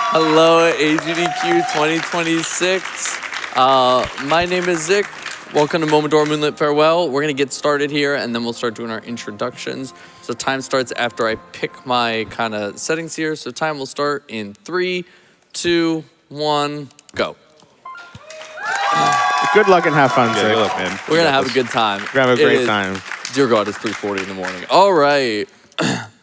Hello, AGDQ 2026. My name is Zic. Welcome to Momodora, Moonlit, Farewell. We're going to get started here, and then we'll start doing our introductions. So time starts after I pick my kind of settings here. So time will start in 3, 2, 1, go. Good luck and have fun, Zic. Good luck, man. We're going to have a good time. We're going to have a great time. Dear God, it's 3:40 in the morning. All right.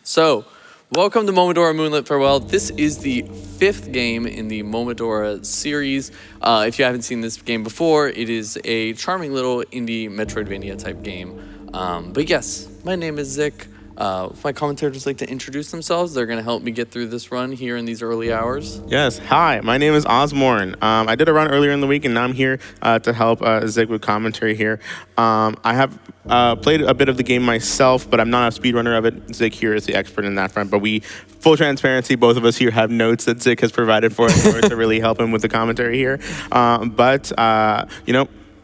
So, welcome to Momodora, Moonlit, Farewell. This is the 5th game in the Momodora series. If you haven't seen this game before, it is a charming little indie Metroidvania type game. But yes, my name is Zic. If my commentators like to introduce themselves, they're going to help me get through this run here in these early hours. Yes. Hi, my name is Ozmourn. I did a run earlier in the week, and now I'm here to help Zic with commentary here. I have played a bit of the game myself, but I'm not a speedrunner of it. Zic here is the expert in that front. But full transparency, both of us here have notes that Zic has provided for us in order to really help him with the commentary here.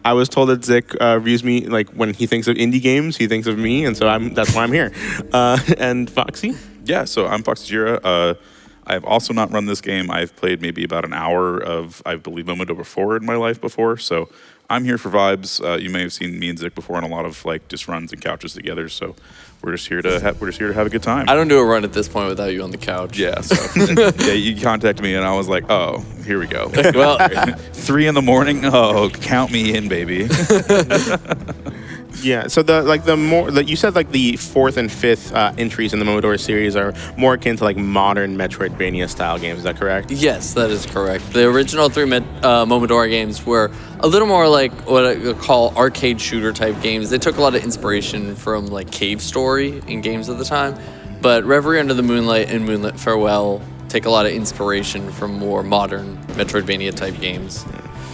I was told that Zic views me, like, when he thinks of indie games, he thinks of me, and so that's why I'm here. And Foxy? Yeah, so I'm FoxyJira. I've also not run this game. I've played maybe about an hour of, I believe, Momodora 4 in my life before, so I'm here for vibes. You may have seen me and Zic before on a lot of just runs and couches together, so we're just here to have a good time. I don't do a run at this point without you on the couch. Yeah, so yeah, you contacted me and I was like, oh, here we go. Well, 3 in the morning. Oh, count me in, baby. Yeah, so you said like the 4th and 5th entries in the Momodora series are more akin to like modern Metroidvania style games. Is that correct? Yes, that is correct. The original 3 Momodora games were a little more like what I would call arcade shooter type games. They took a lot of inspiration from like Cave Story in games of the time, but Reverie Under the Moonlight and Moonlit Farewell take a lot of inspiration from more modern Metroidvania type games.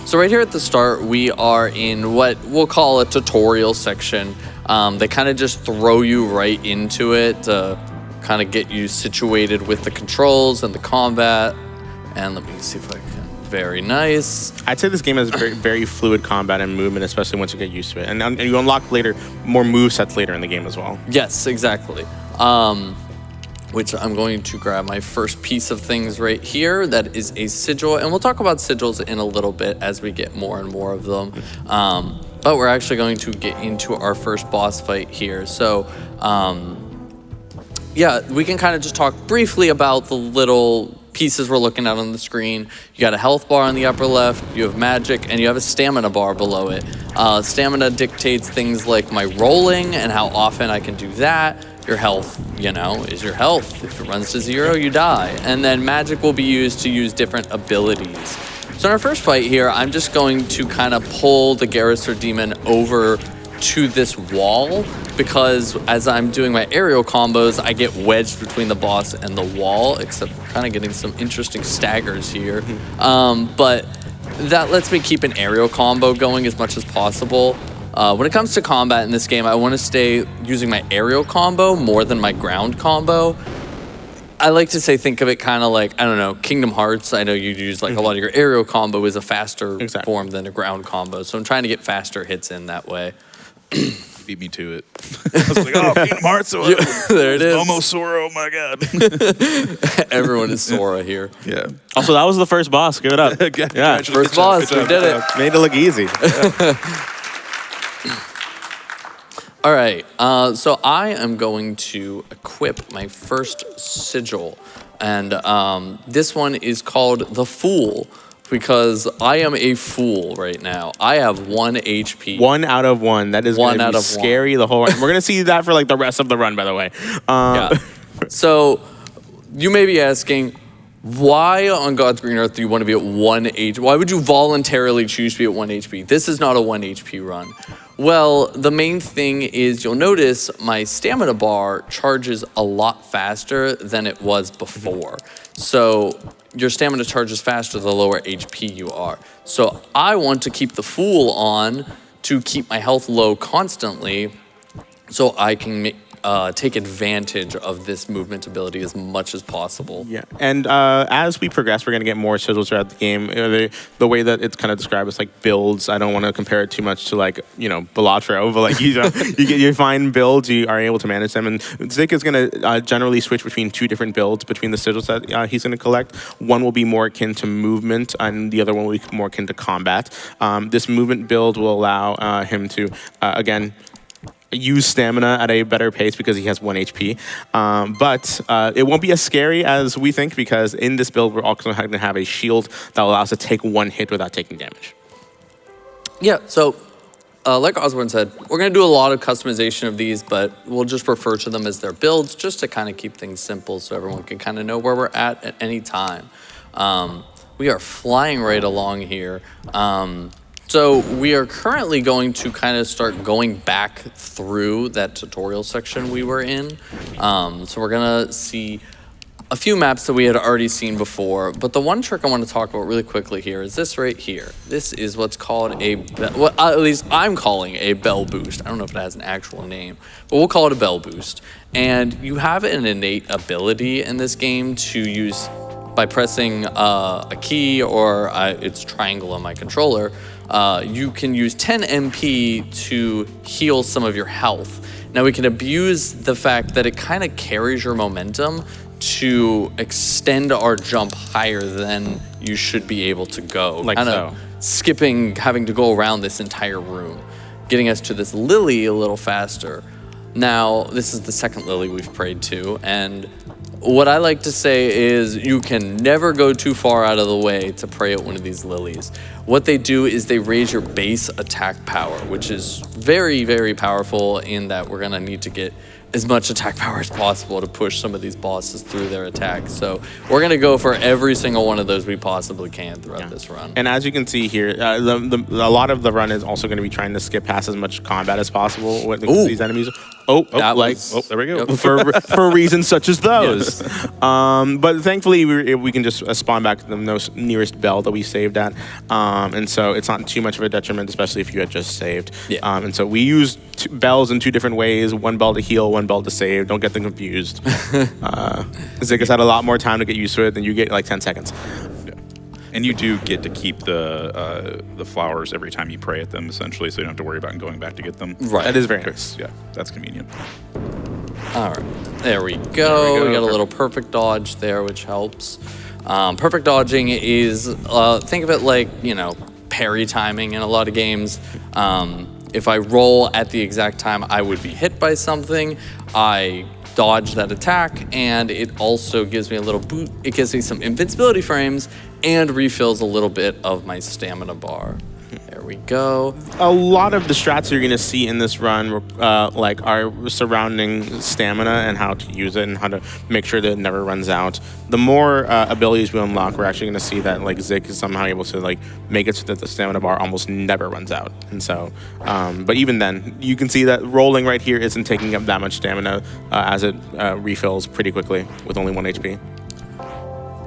So right here at the start, we are in what we'll call a tutorial section. They kind of just throw you right into it to kind of get you situated with the controls and the combat. And let me see if I can. Very nice. I'd say this game has very, very fluid combat and movement, especially once you get used to it. And you unlock later more movesets later in the game as well. Yes, exactly. Which I'm going to grab my first piece of things right here. That is a sigil, and we'll talk about sigils in a little bit as we get more and more of them. But we're actually going to get into our first boss fight here. So, yeah, we can kind of just talk briefly about the little pieces we're looking at on the screen. You got a health bar on the upper left, you have magic, and you have a stamina bar below it. Stamina dictates things like my rolling and how often I can do that. Your health, is your health. If it runs to 0, you die. And then magic will be used to use different abilities. So in our first fight here, I'm just going to kind of pull the Garrison Demon over to this wall, because as I'm doing my aerial combos, I get wedged between the boss and the wall, except kind of getting some interesting staggers here. But that lets me keep an aerial combo going as much as possible. When it comes to combat in this game, I want to stay using my aerial combo more than my ground combo. I like to think of it kind of like, I don't know, Kingdom Hearts. I know you use like a lot of your aerial combo is a faster form than a ground combo. So I'm trying to get faster hits in that way. Beat me to it. I was like, oh, Kingdom Hearts. There it is. Almost Sora, oh my God. Everyone is Sora here. Yeah. Also, that was the first boss. Give it up. Yeah, first boss. We did it. Made it look easy. All right, so I am going to equip my first sigil, and this one is called the Fool, because I am a fool right now. I have 1 HP. 1 out of 1. That is going to be scary the whole run. We're going to see that for like the rest of the run, by the way. Yeah. So you may be asking, why on God's green earth do you want to be at 1 HP? Why would you voluntarily choose to be at 1 HP? This is not a 1 HP run. Well, the main thing is you'll notice my stamina bar charges a lot faster than it was before. So your stamina charges faster the lower HP you are. So I want to keep the Fool on to keep my health low constantly, so I can take advantage of this movement ability as much as possible. Yeah, and as we progress, we're going to get more sigils throughout the game. The way that it's kind of described is like builds. I don't want to compare it too much to like, Balatro, but like you find builds, you are able to manage them. And Zic is going to generally switch between two different builds between the sigils that he's going to collect. One will be more akin to movement, and the other one will be more akin to combat. This movement build will allow him to, again, use stamina at a better pace because he has 1 HP. But it won't be as scary as we think, because in this build, we're also going to have a shield that allows us to take 1 hit without taking damage. Yeah, so like Ozmourn said, we're going to do a lot of customization of these, but we'll just refer to them as their builds just to kind of keep things simple so everyone can kind of know where we're at any time. We are flying right along here. So we are currently going to kind of start going back through that tutorial section we were in. So we're going to see a few maps that we had already seen before, but the one trick I want to talk about really quickly here is this right here. This is what's called at least I'm calling a bell boost. I don't know if it has an actual name, but we'll call it a bell boost. And you have an innate ability in this game to use by pressing a key or it's triangle on my controller. You can use 10 MP to heal some of your health. Now we can abuse the fact that it kind of carries your momentum to extend our jump higher than you should be able to go. Like so. Skipping, having to go around this entire room, getting us to this lily a little faster. Now, this is the second lily we've prayed to, and what I like to say is you can never go too far out of the way to pray at one of these lilies. What they do is they raise your base attack power, which is very, very powerful in that we're going to need to get as much attack power as possible to push some of these bosses through their attacks. So we're going to go for every single one of those we possibly can throughout this run. And as you can see here, a lot of the run is also going to be trying to skip past as much combat as possible with these enemies. There we go. For reasons such as those. Yes. But thankfully, we can just spawn back to the nearest bell that we saved at. And so it's not too much of a detriment, especially if you had just saved. Yeah. And so we use bells in 2 different ways. 1 bell to heal, 1 bell to save. Don't get them confused. Zic has had a lot more time to get used to it than you get, like 10 seconds. And you do get to keep the flowers every time you pray at them, essentially, so you don't have to worry about going back to get them. Right. That is very nice. Yeah, that's convenient. All right. There we go. We got a little perfect dodge there, which helps. Perfect dodging is, think of it like, parry timing in a lot of games. If I roll at the exact time I would be hit by something, I dodge that attack, and it also gives me a little boot. It gives me some invincibility frames and refills a little bit of my stamina bar. There we go. A lot of the strats you're going to see in this run are surrounding stamina and how to use it and how to make sure that it never runs out. The more abilities we unlock, we're actually going to see that Zic is somehow able to make it so that the stamina bar almost never runs out. And so, but even then, you can see that rolling right here isn't taking up that much stamina as it refills pretty quickly with only 1 HP.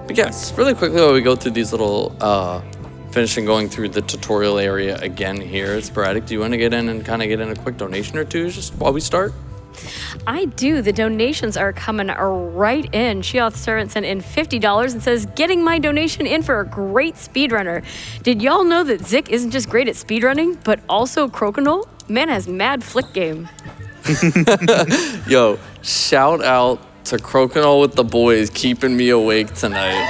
But yes, really quickly while we go through these little finishing going through the tutorial area again here. Sporadic, do you want to get in and kind of get in a quick donation or two just while we start? I do. The donations are coming right in. Sheoth Servant sent in $50 and says, getting my donation in for a great speedrunner. Did y'all know that Zic isn't just great at speedrunning, but also Crokinole? Man has mad flick game. Yo, shout out to Crokinole with the boys keeping me awake tonight.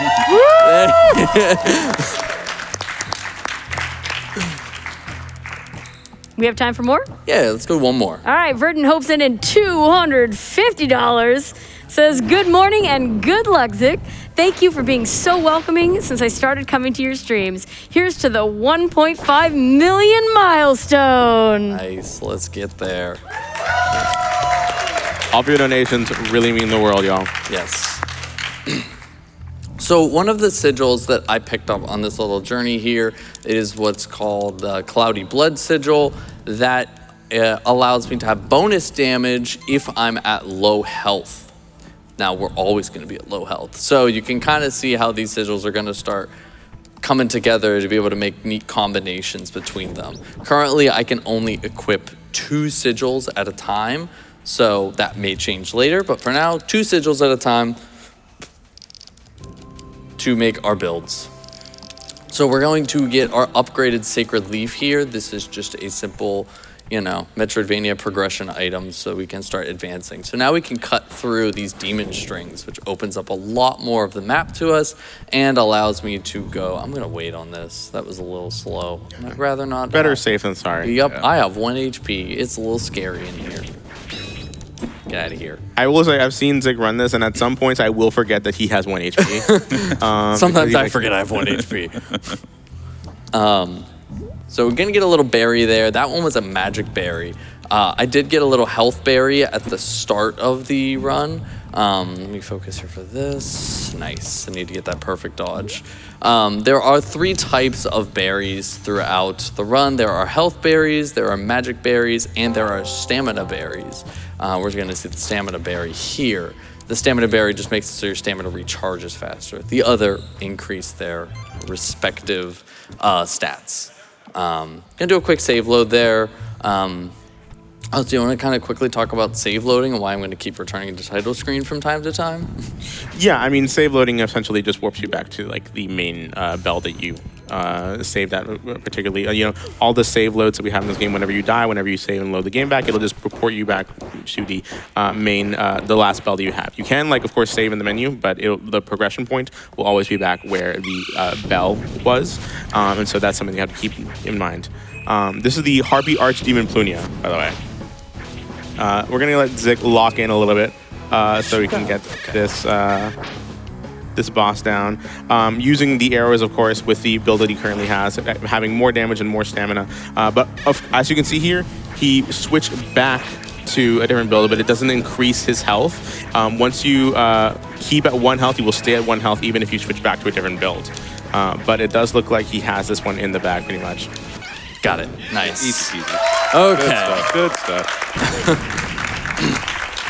We have time for more? Yeah, let's go one more. All right, Verdant Hope sent in $250. Says, good morning and good luck, Zic. Thank you for being so welcoming since I started coming to your streams. Here's to the 1.5 million milestone. Nice, let's get there. All of your donations really mean the world, y'all. Yes. So one of the sigils that I picked up on this little journey here is what's called the Cloudy Blood sigil that allows me to have bonus damage if I'm at low health. Now, we're always going to be at low health. So you can kind of see how these sigils are going to start coming together to be able to make neat combinations between them. Currently, I can only equip 2 sigils at a time. So that may change later, but for now, 2 sigils at a time to make our builds. So we're going to get our upgraded Sacred Leaf here. This is just a simple, you know, Metroidvania progression item so we can start advancing. So now we can cut through these demon strings, which opens up a lot more of the map to us and allows me to go. I'm gonna wait on this. That was a little slow. I'd rather not. Better safe than sorry. Yep, I have 1 HP. It's a little scary in here. Get out of here. I will say I've seen Zic run this, and at some points I will forget that he has 1 HP. Sometimes I forget I have 1 HP. So we're gonna get a little berry there. That one was a magic berry. I did get a little health berry at the start of the run. Let me focus here for this. Nice, I need to get that perfect dodge. There are 3 types of berries throughout the run. There are health berries, there are magic berries, and there are stamina berries. We're gonna see the stamina berry here. The stamina berry just makes it so your stamina recharges faster. The other increase their respective stats. Gonna do a quick save load there. Oh, do you want to kind of quickly talk about save loading and why I'm going to keep returning to title screen from time to time? Yeah, I mean, save loading essentially just warps you back to like the main bell that you saved at particularly. You know, all the save loads that we have in this game, whenever you die, whenever you save and load the game back, it'll just report you back to the main, the last bell that you have. You can, like, of course, save in the menu, but the progression point will always be back where the bell was. And so that's something you have to keep in mind. This is the Harpy Archdemon Plunia, by the way. We're gonna let Zic lock in a little bit so we can get this this boss down. Using the arrows, of course, with the build that he currently has, having more damage and more stamina. But as you can see here, he switched back to a different build, but it doesn't increase his health. Once you keep at 1 health, he will stay at 1 health even if you switch back to a different build. But it does look like he has this one in the bag pretty much. Got it. Nice. Easy. Okay. Good stuff.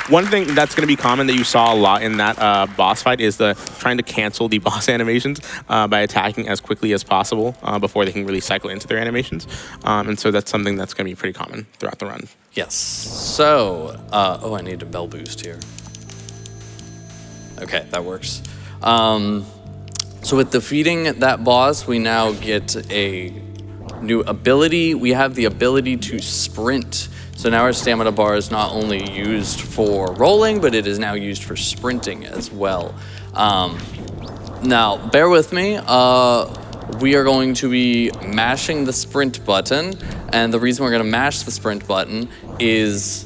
One thing that's going to be common that you saw a lot in that boss fight is trying to cancel the boss animations by attacking as quickly as possible before they can really cycle into their animations. And so that's something that's going to be pretty common throughout the run. Yes. So, oh, I need a bell boost here. Okay, that works. So with defeating that boss, we now get a new ability. We have the ability to sprint. So now our stamina bar is not only used for rolling, but it is now used for sprinting as well. Now, bear with me. We are going to be mashing the sprint button. And the reason we're going to mash the sprint button is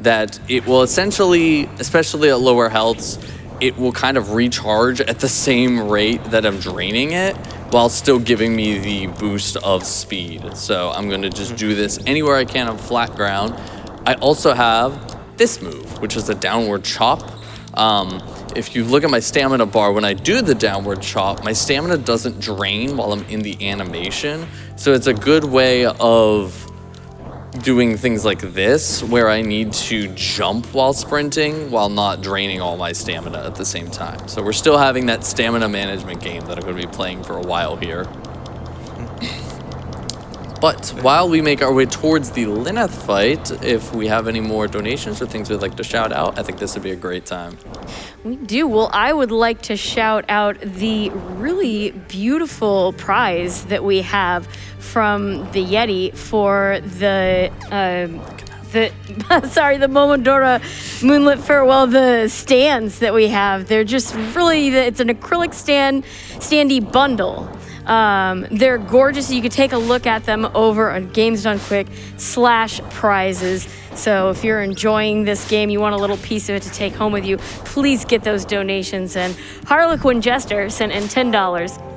that it will essentially, especially at lower healths, it will kind of recharge at the same rate that I'm draining it, while still giving me the boost of speed. So I'm gonna just do this anywhere I can on flat ground. I also have this move, which is a downward chop. If you look at my stamina bar, when I do the downward chop, my stamina doesn't drain while I'm in the animation. So it's a good way of doing things like this, where I need to jump while sprinting while not draining all my stamina at the same time. So we're still having that stamina management game that I'm going to be playing for a while here. But while we make our way towards the Lyneth fight, if we have any more donations or things we'd like to shout out, I think this would be a great time. We do. Well, I would like to shout out the really beautiful prize that we have from the Yeti for the Momodora Moonlit Farewell, the stands that we have. They're just really, it's an acrylic standee bundle. They're gorgeous. You could take a look at them over on Games Done Quick /prizes. So if you're enjoying this game, you want a little piece of it to take home with you, please get those donations. And Harlequin Jester sent in $10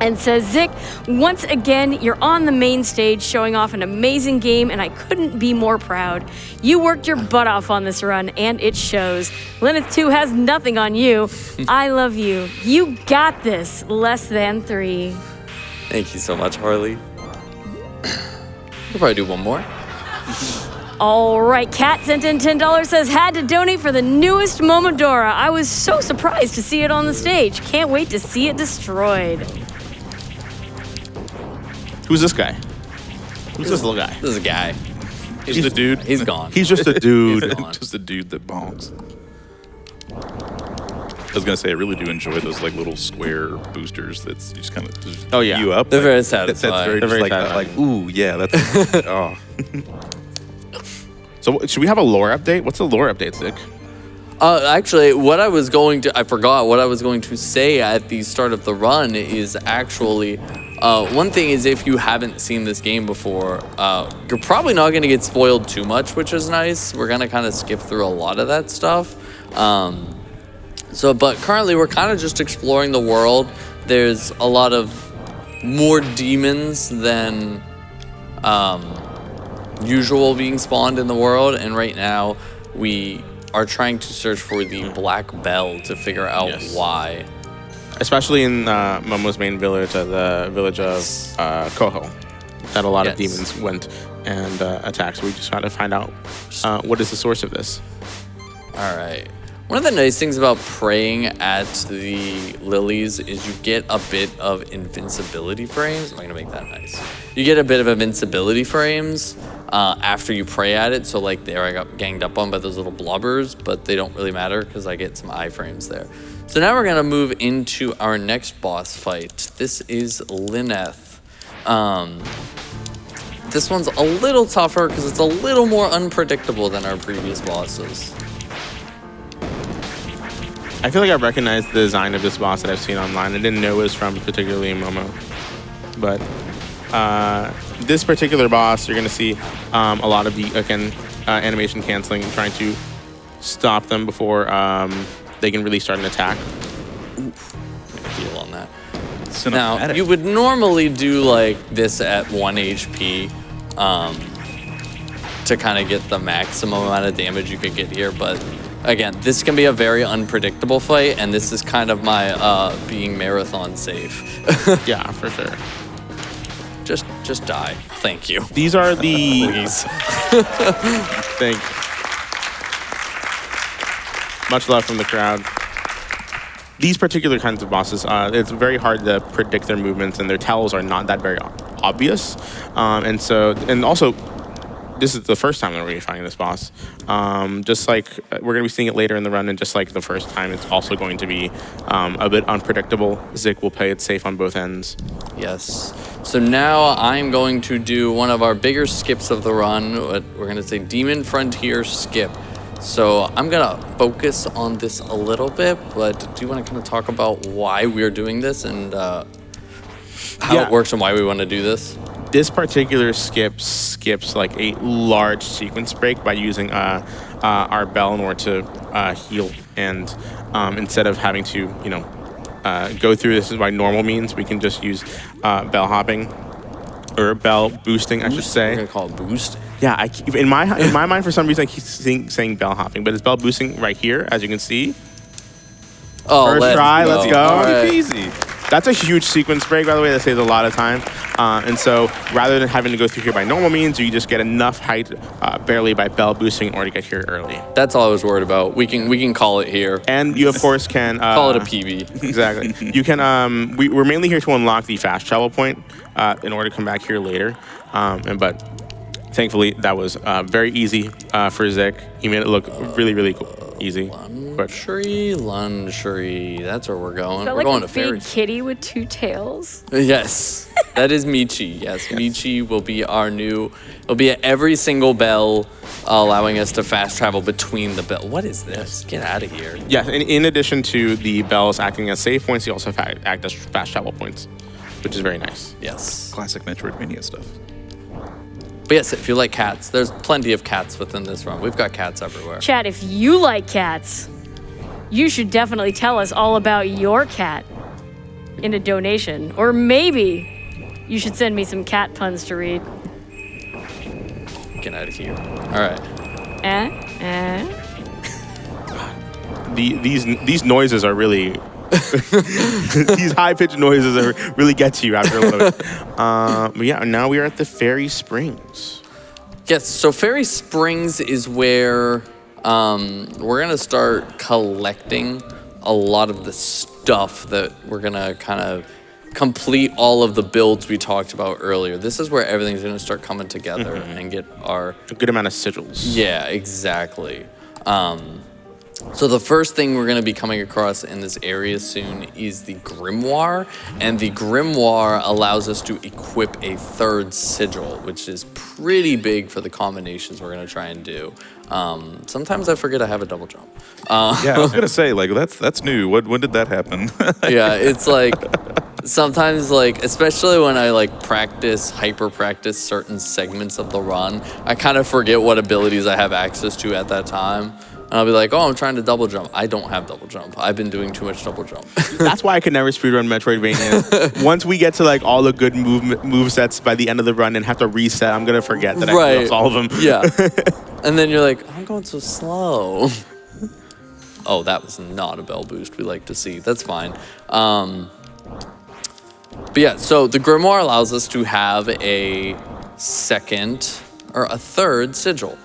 and says, Zic, once again, you're on the main stage showing off an amazing game, and I couldn't be more proud. You worked your butt off on this run, and it shows. Lyneth 2 has nothing on you. I love you. You got this. Less than 3. Thank you so much, Harley. We'll probably do one more. All right, Kat sent in $10, says, had to donate for the newest Momodora. I was so surprised to see it on the stage. Can't wait to see it destroyed. Who's this guy? Who's this little guy? This is a guy. He's the dude. He's gone. He's just a dude. gone. Just a dude that bonks. I was gonna say I really do enjoy those like little square boosters that's just kind of Oh, yeah. you up. They're Like, very That's satisfying. very They're just very like satisfying. ooh yeah that's oh. So should we have a lore update? What's the lore update, Zic? Actually, I forgot what I was going to say at the start of the run is actually, one thing is if you haven't seen this game before, you're probably not going to get spoiled too much, which is nice. We're going to kind of skip through a lot of that stuff. But currently we're kind of just exploring the world. There's a lot of more demons than usual being spawned in the world, and right now we are trying to search for the Black Bell to figure out Yes. why. Especially in Momo's main village, the village of Koho, that a lot of Yes. demons went and attacked. So we just got to find out what is the source of this. All right. One of the nice things about praying at the lilies is you get a bit of invincibility frames. I'm going to make that nice. You get a bit of invincibility frames after you pray at it. So like there I got ganged up on by those little blobbers, but they don't really matter because I get some iframes there. So now we're going to move into our next boss fight. This is Lineth. This one's a little tougher because it's a little more unpredictable than our previous bosses. I feel like I recognized the design of this boss that I've seen online. I didn't know it was from particularly Momo. But this particular boss, you're going to see a lot of the, again, animation canceling, trying to stop them before they can really start an attack. Oof. Heal on that. Cinematic. Now, you would normally do like this at 1 HP to kind of get the maximum amount of damage you could get here, but again, this can be a very unpredictable fight, and this is kind of my being marathon safe. Yeah, for sure. Just die. Thank you. These are the... Please. Thank Much love from the crowd. These particular kinds of bosses, it's very hard to predict their movements, and their tells are not that very obvious. And also, this is the first time that we're going to be fighting this boss. Just like we're going to be seeing it later in the run, and just like the first time, it's also going to be a bit unpredictable. Zic will play it safe on both ends. Yes. So now I'm going to do one of our bigger skips of the run. We're going to say Demon Frontier skip. So I'm going to focus on this a little bit, but do you want to kind of talk about why we're doing this and how Yeah. it works and why we want to do this? This particular skips like a large sequence break by using our bell in order to heal, and instead of having to go through this by normal means, we can just use bell hopping or bell boosting, I should We're say. going to call it boost. Yeah, in my mind for some reason I keep saying bell hopping, but it's bell boosting right here, as you can see. Oh, First try, let's go. All right. Easy. That's a huge sequence break, by the way. That saves a lot of time. And so rather than having to go through here by normal means, you just get enough height barely by bell boosting in order to get here early. That's all I was worried about. We can call it here. And you, of course, can... Call it a PB. Exactly. You can... We're mainly here to unlock the fast travel point in order to come back here later. But thankfully, that was very easy for Zic. He made it look really, really cool. Easy. Quick. Lunchery. That's where we're going. Is that We're like going a to big fairies. kitty with two tails? Yes, that is Michi. Yes, Michi will be it'll be at every single bell, allowing us to fast travel between the bell. What is this? Get out of here. Yeah, in addition to the bells acting as save points, you also act as fast travel points, which is very nice. Yes. Classic Metroidvania stuff. But yes, if you like cats, there's plenty of cats within this run. We've got cats everywhere. Chad, if you like cats, you should definitely tell us all about your cat in a donation. Or maybe you should send me some cat puns to read. Get out of here. All right. These noises are really... these high-pitched noises really get to you after a little bit. But yeah, now we are at the Fairy Springs. Yes, so Fairy Springs is where we're going to start collecting a lot of the stuff that we're going to kind of complete all of the builds we talked about earlier. This is where everything's going to start coming together and get our... A good amount of sigils. Yeah, exactly. So the first thing we're going to be coming across in this area soon is the Grimoire, and the Grimoire allows us to equip a third sigil, which is pretty big for the combinations we're going to try and do. Sometimes I forget I have a double jump. Yeah, I was gonna say, like, that's new. When did that happen? Yeah, it's like sometimes, like, especially when I like hyper practice certain segments of the run, I kind of forget what abilities I have access to at that time. And I'll be like, oh, I'm trying to double jump. I don't have double jump. I've been doing too much double jump. That's why I could never speedrun Metroidvania. Once we get to like all the good move sets by the end of the run and have to reset, I'm gonna forget that I used all of them. Yeah. And then you're like, I'm going so slow. Oh, that was not a bell boost we like to see. That's fine. But yeah, so the Grimoire allows us to have a third sigil.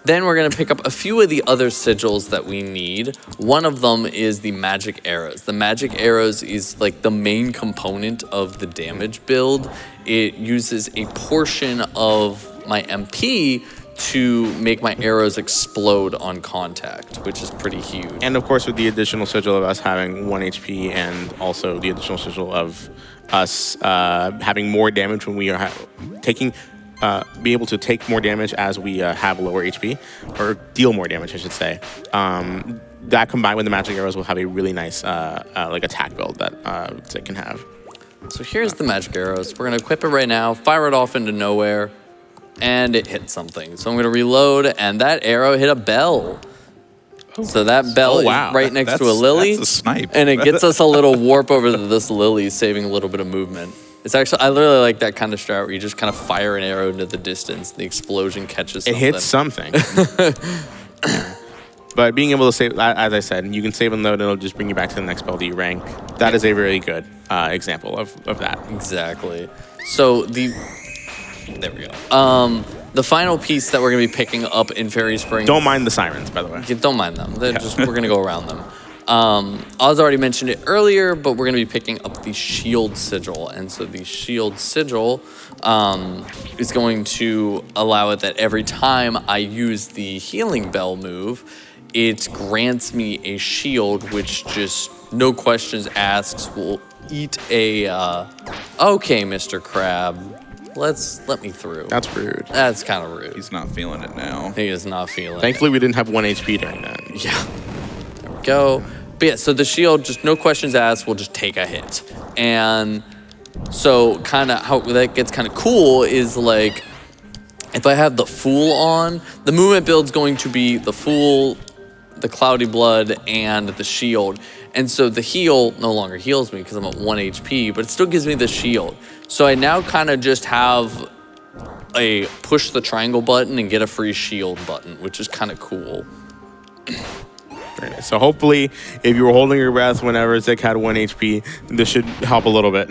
Then we're going to pick up a few of the other sigils that we need. One of them is the magic arrows. The magic arrows is like the main component of the damage build. It uses a portion of my MP to make my arrows explode on contact, which is pretty huge. And of course, with the additional sigil of us having 1 HP and also the additional sigil of us having more damage when we are be able to take more damage as we have lower HP, or deal more damage, I should say. That combined with the magic arrows will have a really nice like attack build that Zic can have. So here's the magic arrows. We're gonna equip it right now, fire it off into nowhere, and it hit something. So I'm gonna reload, and that arrow hit a bell. So that bell is right next to a lily, that's a snipe. And it gets us a little warp over to this lily, saving a little bit of movement. It's actually, I really like that kind of strat where you just kind of fire an arrow into the distance, the explosion catches something. It hits something. But being able to save, as I said, you can save a node and it'll just bring you back to the next spell that you rank. That is a very good example of that. Exactly. So there we go. The final piece that we're going to be picking up in Fairy Springs. Don't mind the sirens, by the way. Yeah, don't mind them. They're just, we're going to go around them. Oz already mentioned it earlier, but we're going to be picking up the Shield Sigil. And so the Shield Sigil is going to allow it that every time I use the Healing Bell move, it grants me a shield, which just, no questions asked, will eat a... okay, Mr. Crab. Let me through. That's rude. That's kind of rude. He's not feeling it now. He is not feeling Thankfully, we didn't have 1 HP during that. Yeah. There we go. But yeah, so the shield, just no questions asked, will just take a hit. And so kind of how that gets kind of cool is like, if I have the Fool on, the movement build's going to be the Fool, the Cloudy Blood, and the shield. And so the heal no longer heals me because I'm at 1 HP, but it still gives me the shield. So I now kind of just have a push the triangle button and get a free shield button, which is kind of cool. Very nice. So hopefully, if you were holding your breath whenever Zic had 1 HP, this should help a little bit.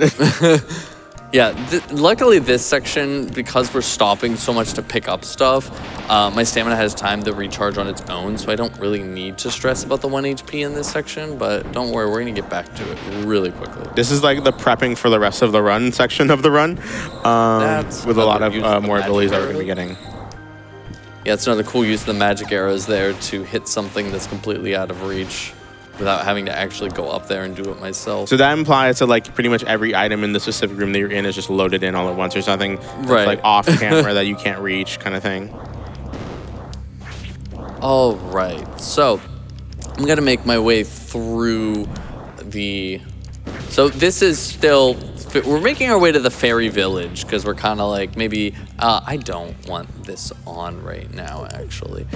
Yeah, luckily this section, because we're stopping so much to pick up stuff, my stamina has time to recharge on its own, so I don't really need to stress about the 1 HP in this section, but don't worry, we're going to get back to it really quickly. This is like the prepping for the rest of the run section of the run, with a lot of more abilities that we're going to be getting. Yeah, it's another cool use of the magic arrows there to hit something that's completely out of reach without having to actually go up there and do it myself. So that implies that like pretty much every item in the specific room that you're in is just loaded in all at once. There's nothing that's like off camera that you can't reach kind of thing. All right, so I'm gonna make my way through the... So this is still... We're making our way to the fairy village because we're kind of like maybe... I don't want this on right now, actually.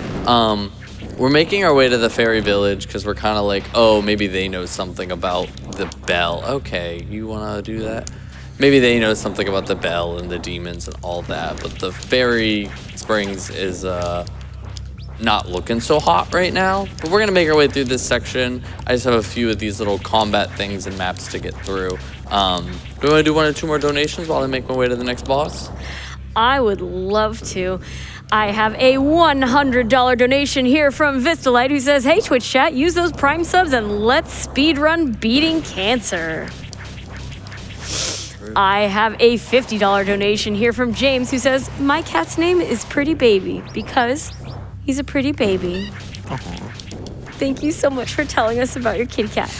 We're making our way to the fairy village because we're kind of like, oh, maybe they know something about the bell. Okay, you want to do that? Maybe they know something about the bell and the demons and all that, but the fairy springs is not looking so hot right now. But we're going to make our way through this section. I just have a few of these little combat things and maps to get through. Do we want to do 1 or 2 more donations while I make my way to the next boss? I would love to. I have a $100 donation here from Vistalite who says, hey, Twitch chat, use those Prime subs and let's speedrun beating cancer. I have a $50 donation here from James who says, my cat's name is Pretty Baby because he's a pretty baby. Thank you so much for telling us about your kitty cat.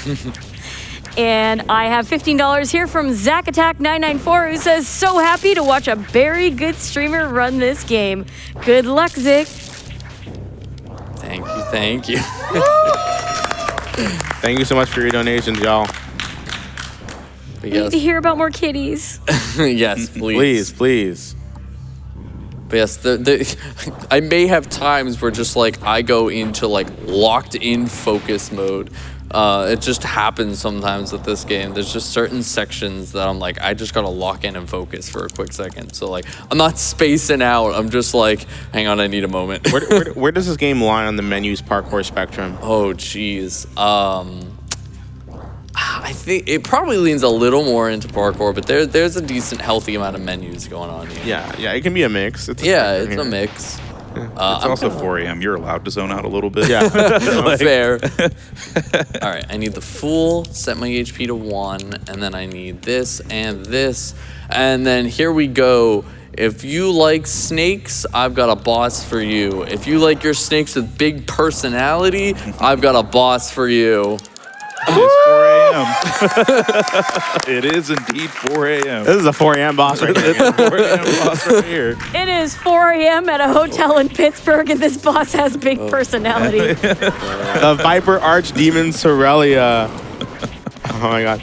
And I have $15 here from ZachAttack994 who says, so happy to watch a very good streamer run this game. Good luck, Zic. Thank you. Thank you so much for your donations, y'all. We need to hear about more kitties. Yes, please. Please. But yes, I may have times where just like I go into like locked in focus mode. It just happens sometimes with this game. There's just certain sections that I'm like, I just gotta lock in and focus for a quick second. So like, I'm not spacing out. I'm just like, hang on, I need a moment. Where does this game lie on the menu's parkour spectrum? Oh, geez. I think it probably leans a little more into parkour, but there's a decent, healthy amount of menus going on here. Yeah, it can be a mix. It's a mix. It's also 4 a.m. You're allowed to zone out a little bit. Yeah. Fair. All right, I need the full, set my HP to 1, and then I need this and this. And then here we go. If you like snakes, I've got a boss for you. If you like your snakes with big personality, I've got a boss for you. It is 4 a.m. It is indeed 4 a.m. This is a 4 a.m. boss right here. It's a 4 a.m. boss right here. It is 4 a.m. at a hotel in Pittsburgh, and this boss has big personality. The Viper Archdemon Sorelia. Oh my god.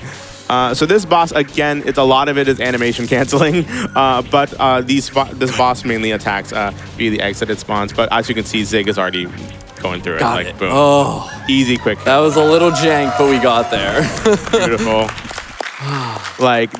So this boss, again, a lot of it is animation canceling, but this boss mainly attacks via the eggs that it spawns. But as you can see, Zig is already going through Got it. it. Boom. Oh, Easy, quick. that was a little jank, but we got there. Beautiful. Like,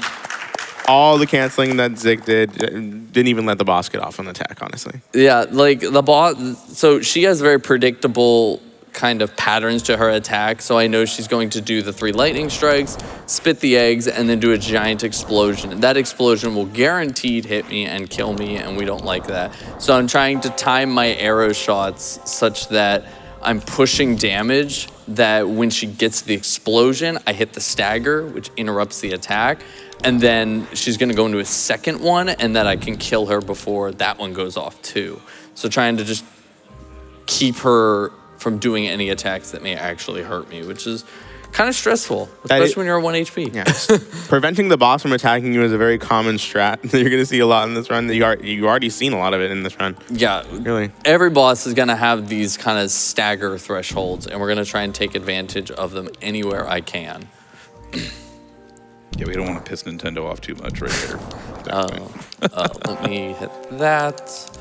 all the canceling that Zic didn't even let the boss get off on the attack, honestly. Yeah, like the boss, so she has very predictable kind of patterns to her attack, so I know she's going to do the 3 lightning strikes, spit the eggs, and then do a giant explosion. That explosion will guaranteed hit me and kill me, and we don't like that. So I'm trying to time my arrow shots such that I'm pushing damage that when she gets the explosion, I hit the stagger, which interrupts the attack, and then she's gonna go into a second one, and that I can kill her before that one goes off too. So trying to just keep her from doing any attacks that may actually hurt me, which is kind of stressful, especially when you're at 1 HP. Yeah. Preventing the boss from attacking you is a very common strat that you're going to see a lot in this run. You already seen a lot of it in this run. Yeah. Really. Every boss is going to have these kind of stagger thresholds, and we're going to try and take advantage of them anywhere I can. Yeah, we don't want to piss Nintendo off too much right there. Let me hit that.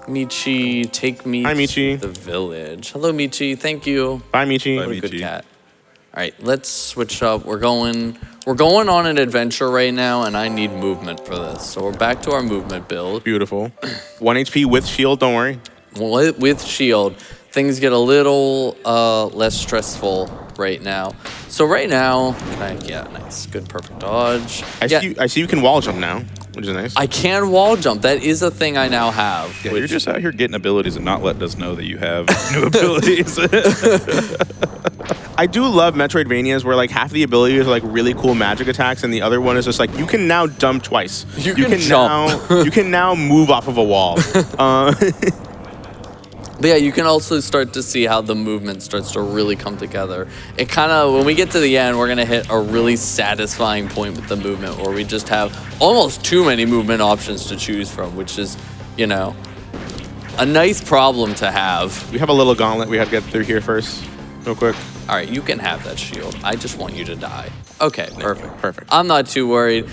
Michi, take me Hi, to Michi. the village. Hello, Michi. Thank you. Bye, Michi. Bye, What a good Michi. cat. All right, let's switch up. We're going on an adventure right now, and I need movement for this. So we're back to our movement build. Beautiful. 1 HP with shield, don't worry. With shield, things get a little less stressful right now. So right now, yeah, nice, good, perfect dodge. I see you can wall jump now, which is nice. I can wall jump. That is a thing I now have. Yeah, you're just out here getting abilities and not letting us know that you have new abilities. I do love Metroidvanias where like half the abilities are like really cool magic attacks, and the other one is just like you can now jump twice. You can jump. You can now move off of a wall. But yeah, you can also start to see how the movement starts to really come together. It kind of, when we get to the end, we're going to hit a really satisfying point with the movement where we just have almost too many movement options to choose from, which is, you know, a nice problem to have. We have a little gauntlet we have to get through here first, real quick. All right, you can have that shield. I just want you to die. Okay, perfect. Perfect. I'm not too worried.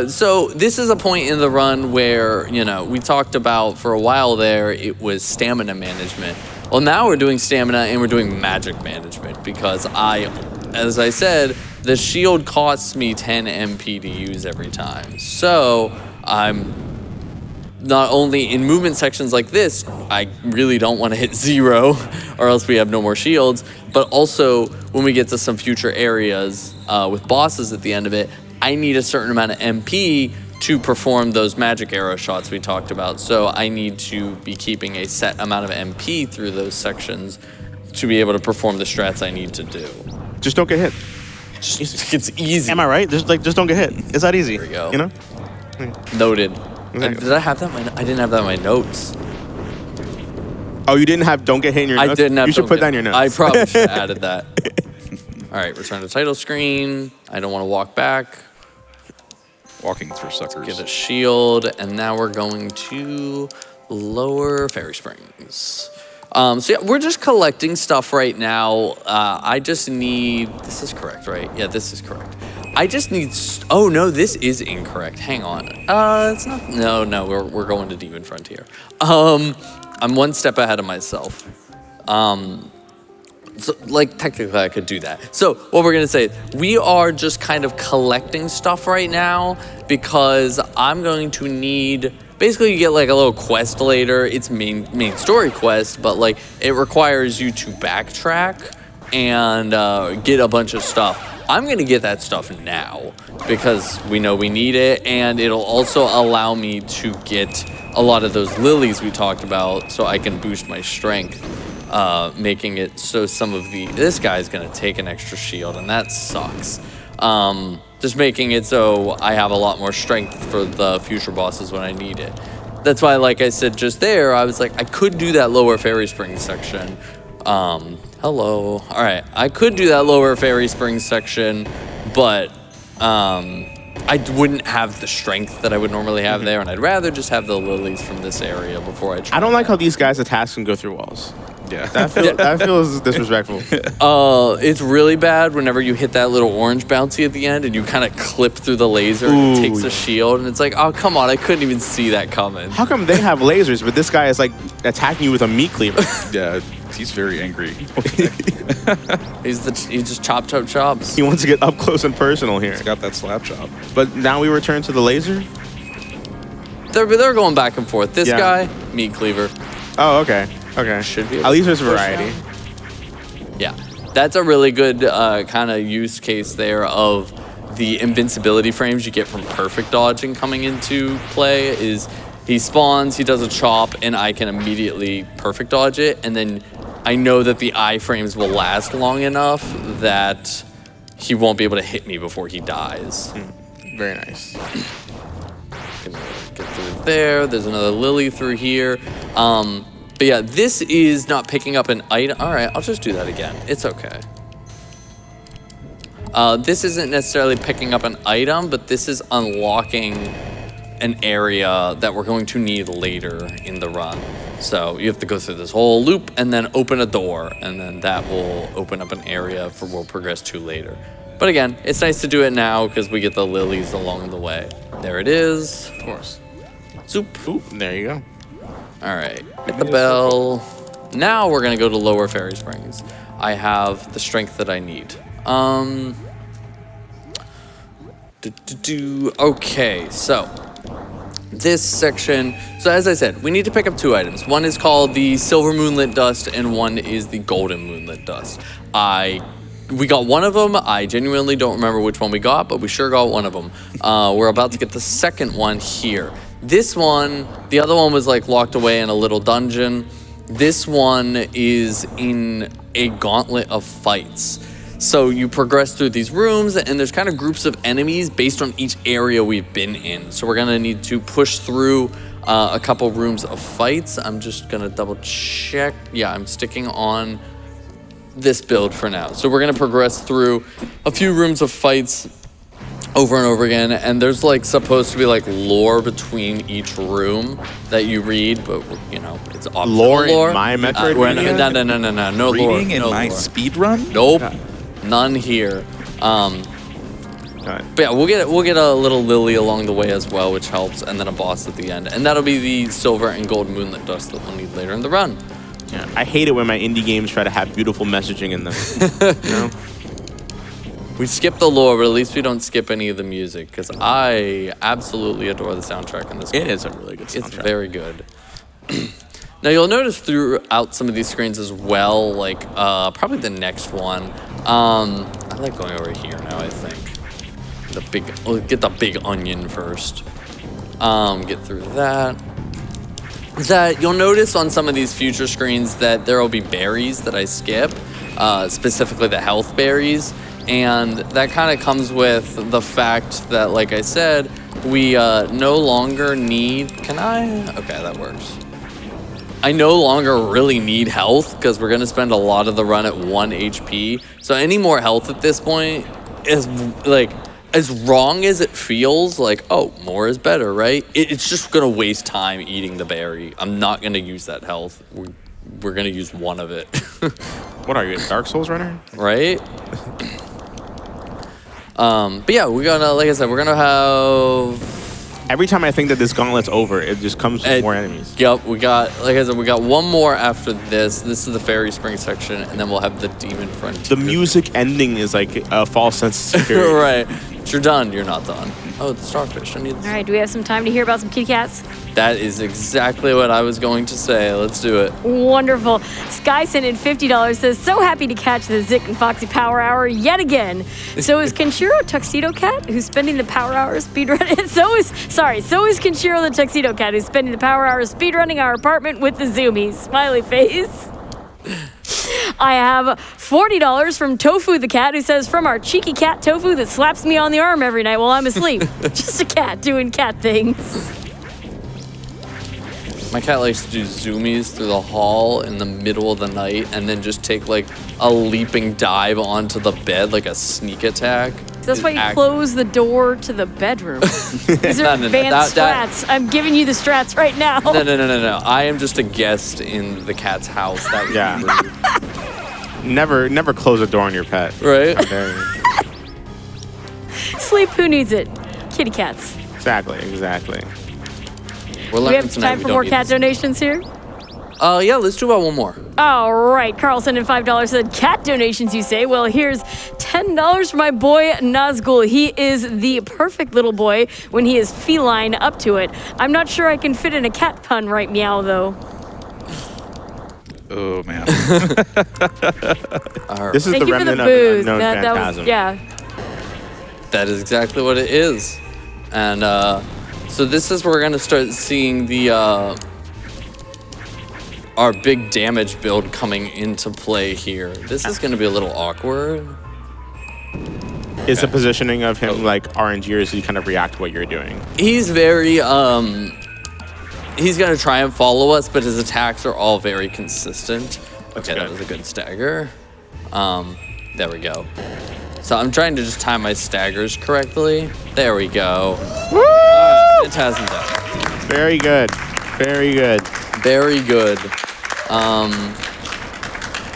So this is a point in the run where, you know, we talked about for a while there, it was stamina management. Well, now we're doing stamina and we're doing magic management because as I said, the shield costs me 10 MP to use every time. So I'm not only in movement sections like this, I really don't want to hit 0 or else we have no more shields, but also when we get to some future areas with bosses at the end of it, I need a certain amount of MP to perform those magic arrow shots we talked about. So I need to be keeping a set amount of MP through those sections to be able to perform the strats I need to do. Just don't get hit. It's easy. Am I right? Just don't get hit. It's that easy. There we go. You know? Noted. Exactly. Did I have that? I didn't have that in my notes. Oh, you didn't have don't get hit in your notes? I didn't have. You should put that in your notes. I probably should have added that. All right, return to title screen. I don't want to walk back. Walking through suckers. Get a shield, and now we're going to lower Fairy Springs. So yeah, we're just collecting stuff right now. I just need. This is correct, right? Yeah, this is correct. I just need. Oh no, this is incorrect. Hang on. It's not. No, we're going to Demon Frontier. I'm one step ahead of myself. So, like, technically I could do that. So what we're gonna say, we are just kind of collecting stuff right now because I'm going to need, basically you get like a little quest later. It's main story quest, but like it requires you to backtrack and get a bunch of stuff. I'm gonna get that stuff now because we know we need it, and it'll also allow me to get a lot of those lilies we talked about so I can boost my strength. Making it so this guy's gonna take an extra shield, and that sucks. Just making it so I have a lot more strength for the future bosses when I need it. That's why, like I said just there, I was like, I could do that lower Fairy Springs section. Hello. All right, I could do that lower Fairy Springs section, but I wouldn't have the strength that I would normally have there, and I'd rather just have the lilies from this area before I try. I don't like how these guys' attacks can go through walls. Yeah. That feels disrespectful. It's really bad whenever you hit that little orange bouncy at the end and you kind of clip through the laser and it takes a shield, and it's like, oh, come on, I couldn't even see that coming. How come they have lasers, but this guy is like attacking you with a meat cleaver? Yeah, he's very angry. He just chops. He wants to get up close and personal here. He's got that slap chop. But now we return to the laser? They're going back and forth. This Yeah. guy, meat cleaver. Oh, okay. Okay. Should be At least there's able to push variety. down. Yeah, that's a really good kind of use case there of the invincibility frames you get from perfect dodging coming into play. Is he spawns, he does a chop, and I can immediately perfect dodge it, and then I know that the iframes will last long enough that he won't be able to hit me before he dies. Very nice. Can get through there. There's another lily through here. But yeah, this is not picking up an item. All right, I'll just do that again. It's okay. This isn't necessarily picking up an item, but this is unlocking an area that we're going to need later in the run. So you have to go through this whole loop and then open a door, and then that will open up an area for we'll progress to later. But again, it's nice to do it now because we get the lilies along the way. There it is. Of course. Zoop. Oop, there you go. All right, hit the bell. Now we're gonna go to lower Fairy Springs. I have the strength that I need. Okay, so this section. So as I said, we need to pick up two items. One is called the Silver Moonlit Dust, and one is the Golden Moonlit Dust. We got one of them. I genuinely don't remember which one we got, but we sure got one of them. We're about to get the second one here. This one, the other one was like locked away in a little dungeon. This one is in a gauntlet of fights. So you progress through these rooms, and there's kind of groups of enemies based on each area we've been in. So we're gonna need to push through a couple rooms of fights. I'm just gonna double check. Yeah, I'm sticking on this build for now. So we're gonna progress through a few rooms of fights over and over again, and there's like supposed to be like lore between each room that you read, but you know, it's optional Lore in my Metroidvania? No lore. Reading in no my lore. speed run? Nope, none here. But yeah, we'll get a little lily along the way as well, which helps, and then a boss at the end, and that'll be the silver and gold moonlit dust that we'll need later in the run. Yeah. I hate it when my indie games try to have beautiful messaging in them. You know? We skip the lore, but at least we don't skip any of the music, because I absolutely adore the soundtrack in this game. It is a really good soundtrack. It's very good. Now, you'll notice throughout some of these screens as well, like probably the next one. I like going over here now, I think. We'll get the big onion first. Get through that. You'll notice on some of these future screens that there will be berries that I skip, specifically the health berries. And that kind of comes with the fact that, like I said, we no longer need... Can I? Okay, that works. I no longer really need health because we're going to spend a lot of the run at 1 HP. So any more health at this point is, like, as wrong as it feels, like, oh, more is better, right? It's just going to waste time eating the berry. I'm not going to use that health. We're going to use one of it. What are you, a Dark Souls runner? Right? But yeah, we're gonna, like I said, we're gonna have... Every time I think that this gauntlet's over, it just comes with more enemies. Yep, we got, like I said, we got one more after this. This is the Fairy Spring section, and then we'll have the Demon Frontier. The music ending is like a false sense of security. Right. You're done, you're not done. Oh, the starfish. I need... All right, do we have some time to hear about some kitty cats? That is exactly what I was going to say. Let's do it. Wonderful. Sky sent in $50, says, so happy to catch the Zic and Foxy Power Hour yet again. So is Kenshiro Tuxedo Cat, who's spending the Power Hour speedrunning. So is Kenshiro the Tuxedo Cat, who's spending the Power Hour speedrunning our apartment with the zoomies. Smiley face. I have $40 from Tofu the cat, who says, from our cheeky cat Tofu that slaps me on the arm every night while I'm asleep. Just a cat doing cat things. My cat likes to do zoomies through the hall in the middle of the night and then just take like a leaping dive onto the bed like a sneak attack. That's why you close the door to the bedroom. These are advanced strats. I'm giving you the strats right now. No. I am just a guest in the cat's house. That would be rude. Never close a door on your pet. Right? Sleep, who needs it? Kitty cats. Exactly. We're Do we have time for more cat donations here? Yeah, let's do about one more. All right, Carlson and $5 said, cat donations, you say? Well, here's $10 for my boy Nazgul. He is the perfect little boy when he is feline up to it. I'm not sure I can fit in a cat pun right meow, though. Oh, man. This is Thank the you for the remnant of booze. an unknown That phantasm. was, yeah. That is exactly what it is. And so this is where we're going to start seeing the our big damage build coming into play here. This is going to be a little awkward. Is the positioning of him like RNG, or does he kind of react to what you're doing? He's very, he's going to try and follow us, but his attacks are all very consistent. Okay, that was a good stagger. There we go. So I'm trying to just time my staggers correctly. There we go. Woo! It hasn't done. Very good. Very good. Very good.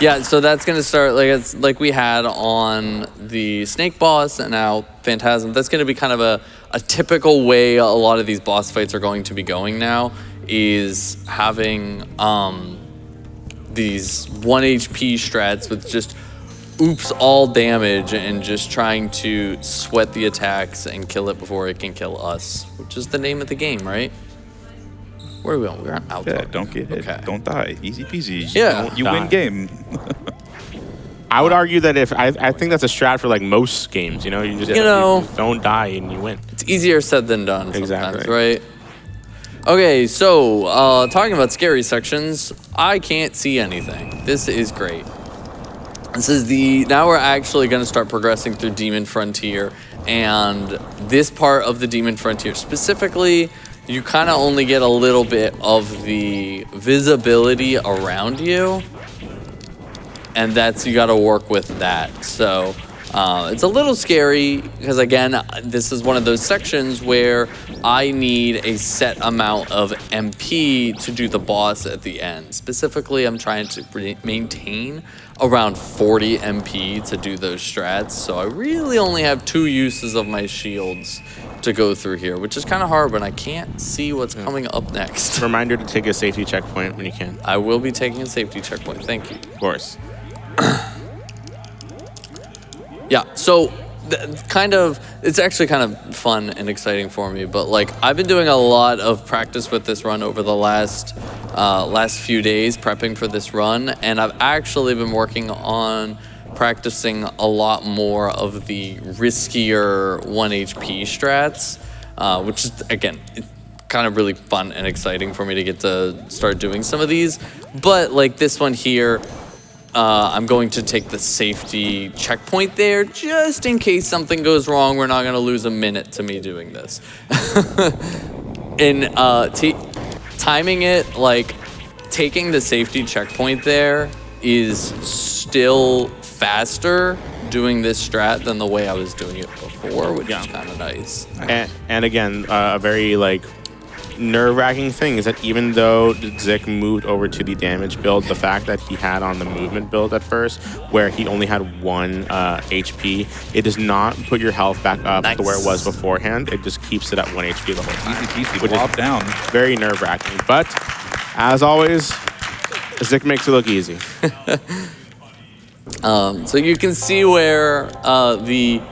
Yeah, so that's gonna start like we had on the Snake boss and now Phantasm. That's gonna be kind of a typical way a lot of these boss fights are going to be going now, is having these 1 HP strats with just oops all damage and just trying to sweat the attacks and kill it before it can kill us, which is the name of the game, right? Where are we going? We're on outdoor. Yeah, don't get hit. Okay. Don't die. Easy peasy. Yeah. You win game. I would argue that if I think that's a strat for like most games, you know, you just don't die and you win. It's easier said than done sometimes, Exactly. right? Okay, so talking about scary sections, I can't see anything. This is great. This is now we're actually going to start progressing through Demon Frontier, and this part of the Demon Frontier specifically, you kind of only get a little bit of the visibility around you, and you got to work with that. So it's a little scary because, again, this is one of those sections where I need a set amount of MP to do the boss at the end. Specifically, I'm trying to maintain around 40 MP to do those strats, so I really only have 2 uses of my shields to go through here, which is kind of hard when I can't see what's coming up next. Reminder to take a safety checkpoint when you can. I will be taking a safety checkpoint, thank you. Of course. Yeah, so it's actually kind of fun and exciting for me, but like I've been doing a lot of practice with this run over the last few days prepping for this run, and I've actually been working on practicing a lot more of the riskier 1 HP strats, which is, again, it's kind of really fun and exciting for me to get to start doing some of these. But like this one here, I'm going to take the safety checkpoint there just in case something goes wrong. We're not going to lose a minute to me doing this. And timing it, like taking the safety checkpoint there is still faster doing this strat than the way I was doing it before, which is kind of nice. And again, a very like nerve-wracking thing is that even though Zic moved over to the damage build, the fact that he had on the movement build at first, where he only had 1 HP, it does not put your health back up to where it was beforehand. It just keeps it at 1 HP the whole time. Easy peasy, which plop is down. very nerve-wracking. But as always, Zic makes it look easy. So you can see where the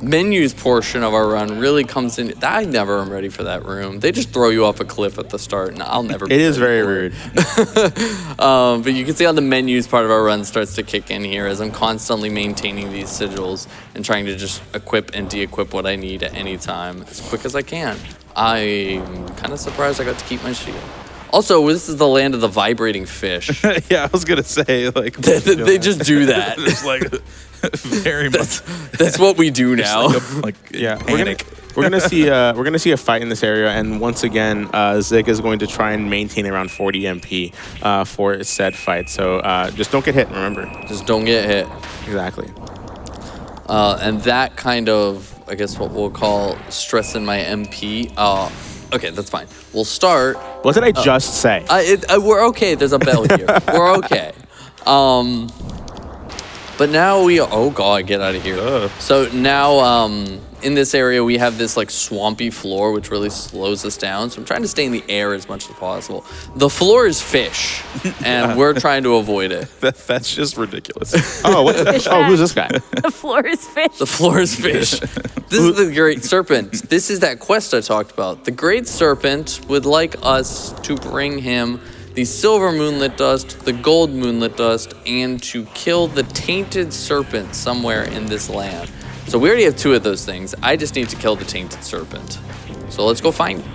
menus portion of our run really comes in. I never am ready for that room. They just throw you off a cliff at the start, and I'll never be It is very ready rude. But you can see how the menus part of our run starts to kick in here as I'm constantly maintaining these sigils and trying to just equip and de-equip what I need at any time as quick as I can. I'm kind of surprised I got to keep my shield. Also, this is the land of the vibrating fish. Yeah, I was gonna say like They just do that. It's like very much. That's what we do now. Panic. We're gonna see a fight in this area, and once again, Zic is going to try and maintain around 40 MP for said fight. So just don't get hit. Remember. Just don't get hit. Exactly. And that kind of, I guess, what we'll call stressing my MP. Okay, that's fine. We'll start. What did I just say? We're okay. There's a bell here. We're okay. But now oh god, get out of here. So now, in this area, we have this like swampy floor, which really slows us down. So I'm trying to stay in the air as much as possible. The floor is fish, and we're trying to avoid it. That's just ridiculous. Who's this guy? The floor is fish. The floor is fish. This is the Great Serpent. This is that quest I talked about. The Great Serpent would like us to bring him the silver moonlit dust, the gold moonlit dust, and to kill the tainted serpent somewhere in this land. So we already have 2 of those things. I just need to kill the tainted serpent. So let's go find him.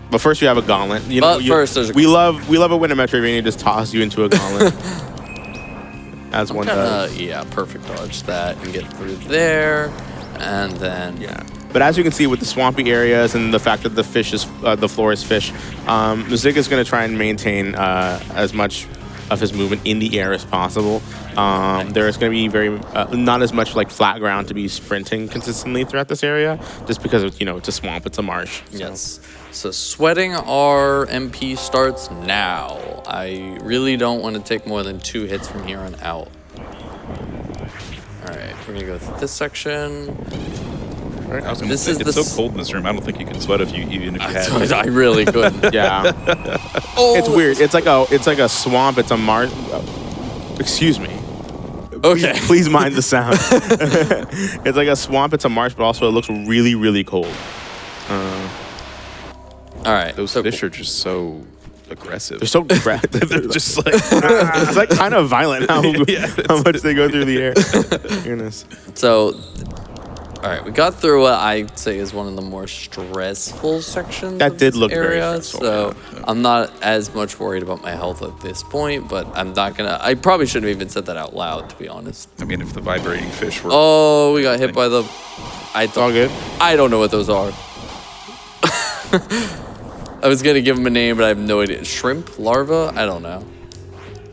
But first, you have a gauntlet. First, there's a we love a win a Metroidvania. Just toss you into a gauntlet, as one does. Yeah, perfect dodge that and get through there, and then But as you can see with the swampy areas and the fact that the floor is fish, Zic is going to try and maintain as much of his movement in the air as possible. There is going to be not as much like flat ground to be sprinting consistently throughout this area, just because it's a swamp, it's a marsh. So. Yes. So sweating our MP starts now. I really don't want to take more than 2 hits from here on out. All right, we're gonna go through this section. I was gonna say, it's so cold in this room. I don't think you can sweat even if you had. I really couldn't. Yeah. It's weird. It's like a swamp. It's a marsh. Excuse me. Okay. Please mind the sound. It's like a swamp. It's a marsh, but also it looks really, really cold. All right. Those fish are just so aggressive. They're so aggressive. They're just like it's like kind of violent how much they go through the air. Goodness. So, all right, we got through what I'd say is one of the more stressful sections. That of did this look very area, stressful. So I'm not as much worried about my health at this point, but I'm not gonna. I probably shouldn't have even said that out loud, to be honest. I mean, if the vibrating fish were. Oh, we got hit by the. It's all good. I don't know what those are. I was gonna give them a name, but I have no idea. Shrimp, larva, I don't know.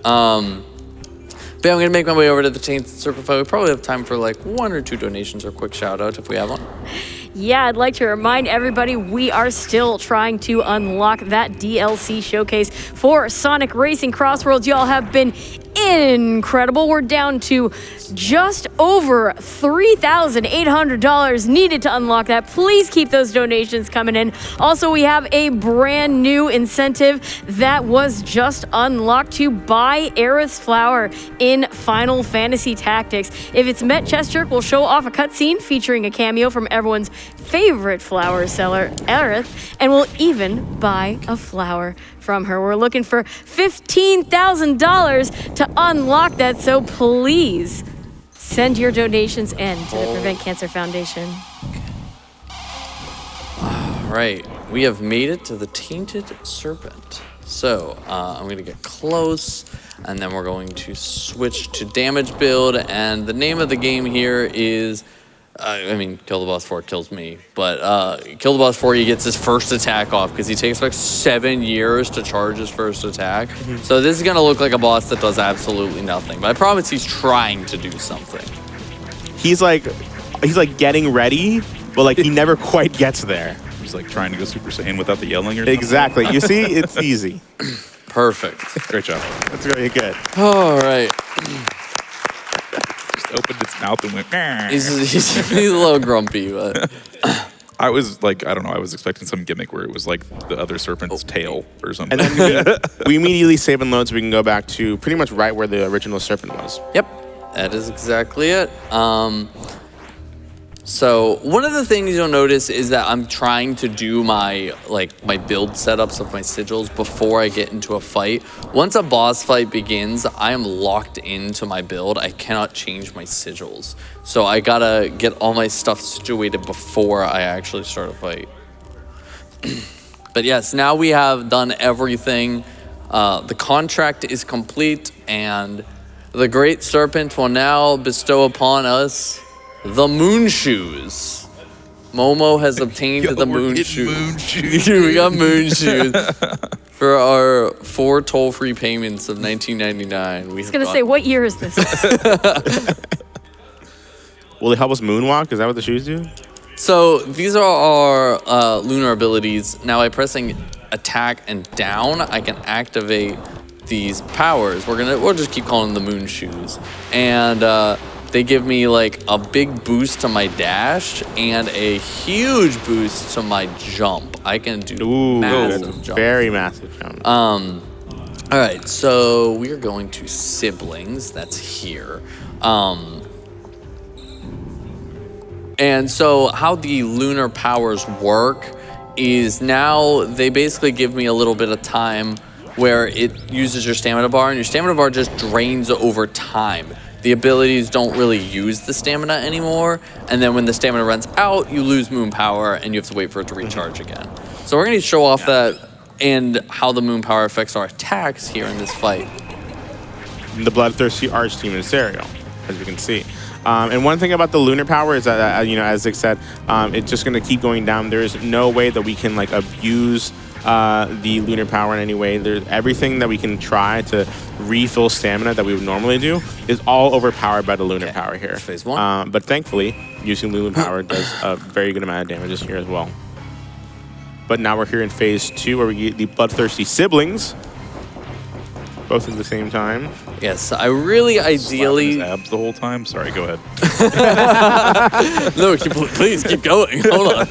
But I'm gonna make my way over to the Tainted Serpent fight. We probably have time for like 1 or 2 donations or a quick shout out if we have one. Yeah, I'd like to remind everybody we are still trying to unlock that DLC showcase for Sonic Racing Crossworlds. Y'all have been incredible. We're down to just over $3,800 needed to unlock that. Please keep those donations coming in. Also, we have a brand new incentive that was just unlocked to buy Aerith's flower in Final Fantasy Tactics. If it's met, Chestjerk will show off a cutscene featuring a cameo from everyone's favorite flower seller, Aerith, and we'll even buy a flower from her. We're looking for $15,000 to unlock that, so please send your donations in to the Prevent Cancer Foundation. All right, we have made it to the Tainted Serpent. So I'm going to get close, and then we're going to switch to damage build. And the name of the game here is, kill the boss 4 kills me, but kill the boss 4, he gets his first attack off because he takes like 7 years to charge his first attack. So this is going to look like a boss that does absolutely nothing, but I promise he's trying to do something. He's like getting ready, but like he never quite gets there. He's like trying to go Super Saiyan without the yelling or something. Exactly. You see, it's easy. Perfect. Great job. That's really good. All right. Just opened its mouth and went. He's a little grumpy, but I was like, I don't know. I was expecting some gimmick where it was like the other serpent's tail or something. And then we immediately save and load so we can go back to pretty much right where the original serpent was. yep, that is exactly it. So one of the things you'll notice is that I'm trying to do my build setups of my sigils before I get into a fight. Once a boss fight begins, I am locked into my build. I cannot change my sigils. So I gotta get all my stuff situated before I actually start a fight. But yes, now we have done everything. The contract is complete, and the Great Serpent will now bestow upon us the moon shoes. Momo has obtained the moon shoes. We got moon shoes for our 4 toll-free payments of $19.99. I was going to say, what year is this? Will it help us moonwalk? Is that what the shoes do? So these are our lunar abilities. Now by pressing attack and down, I can activate these powers. We'll just keep calling them the moon shoes. And they give me like a big boost to my dash and a huge boost to my jump. I can do massive jump. Very massive jump. All right, so we are going to siblings. That's here. And so how the lunar powers work is now they basically give me a little bit of time where it uses your stamina bar, and your stamina bar just drains over time. The abilities don't really use the stamina anymore, and then when the stamina runs out, you lose moon power, and you have to wait for it to recharge again. So we're going to show off that and how the moon power affects our attacks here in this fight. The bloodthirsty archdemon Serial, as we can see. And one thing about the lunar power is that, as Zic said, it's just going to keep going down. There is no way that we can like abuse the lunar power in any way. Everything that we can try to refill stamina that we would normally do is all overpowered by the lunar power here. Phase 1. But thankfully, using lunar power does a very good amount of damages here as well. But now we're here in phase 2 where we get the bloodthirsty siblings, both at the same time. Yes, I really ideally... Slapping his abs the whole time? Sorry, go ahead. No, please keep going. Hold on.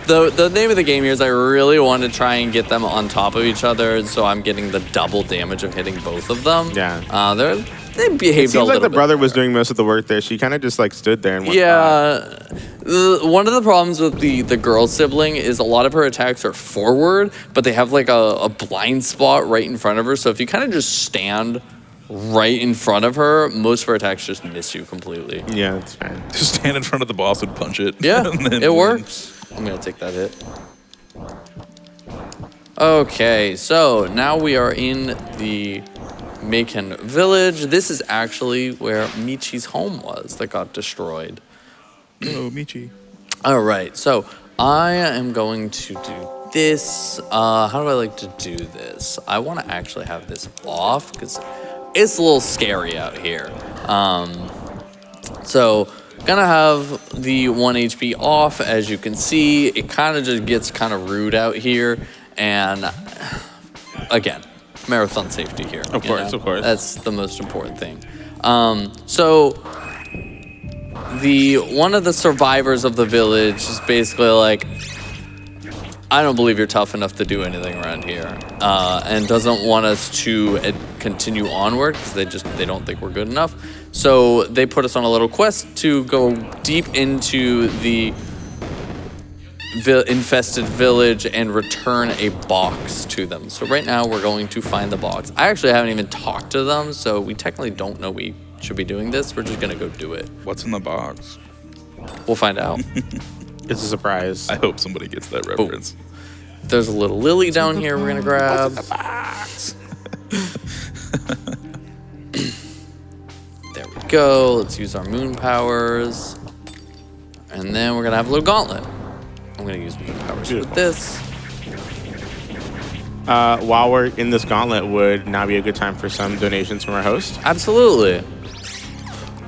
The name of the game here is I really want to try and get them on top of each other, so I'm getting the double damage of hitting both of them. Yeah. They behaved a little bit. It seems like the brother was doing most of the work there. She kind of just like stood there and went. Yeah. One of the problems with the girl sibling is a lot of her attacks are forward, but they have like a blind spot right in front of her. So if you kind of just stand right in front of her, most of her attacks just miss you completely. Yeah, that's fine. Just stand in front of the boss and punch it. Yeah, and then it works. I'm going to take that hit. Okay, so now we are in the Maken village. This is actually where Michi's home was that got destroyed. Oh, Michi. All right, so I am going to do this. How do I like to do this? I want to actually have this off because it's a little scary out here. So gonna have the 1 HP off. As you can see, it kind of just gets kind of rude out here. And again, marathon safety here. Of course. That's the most important thing. So one of the survivors of the village is basically like, I don't believe you're tough enough to do anything around here, and doesn't want us to continue onward because they don't think we're good enough. So they put us on a little quest to go deep into the infested village and return a box to them. So right now we're going to find the box. I actually haven't even talked to them, so we technically don't know we should be doing this. We're just gonna go do it. What's in the box? We'll find out. It's a surprise. I hope somebody gets that reference. There's a little lily down here we're gonna grab. There we go. Let's use our moon powers. And then we're gonna have a little gauntlet. I'm gonna use moon powers with this. While we're in this gauntlet, would now be a good time for some donations from our host? Absolutely.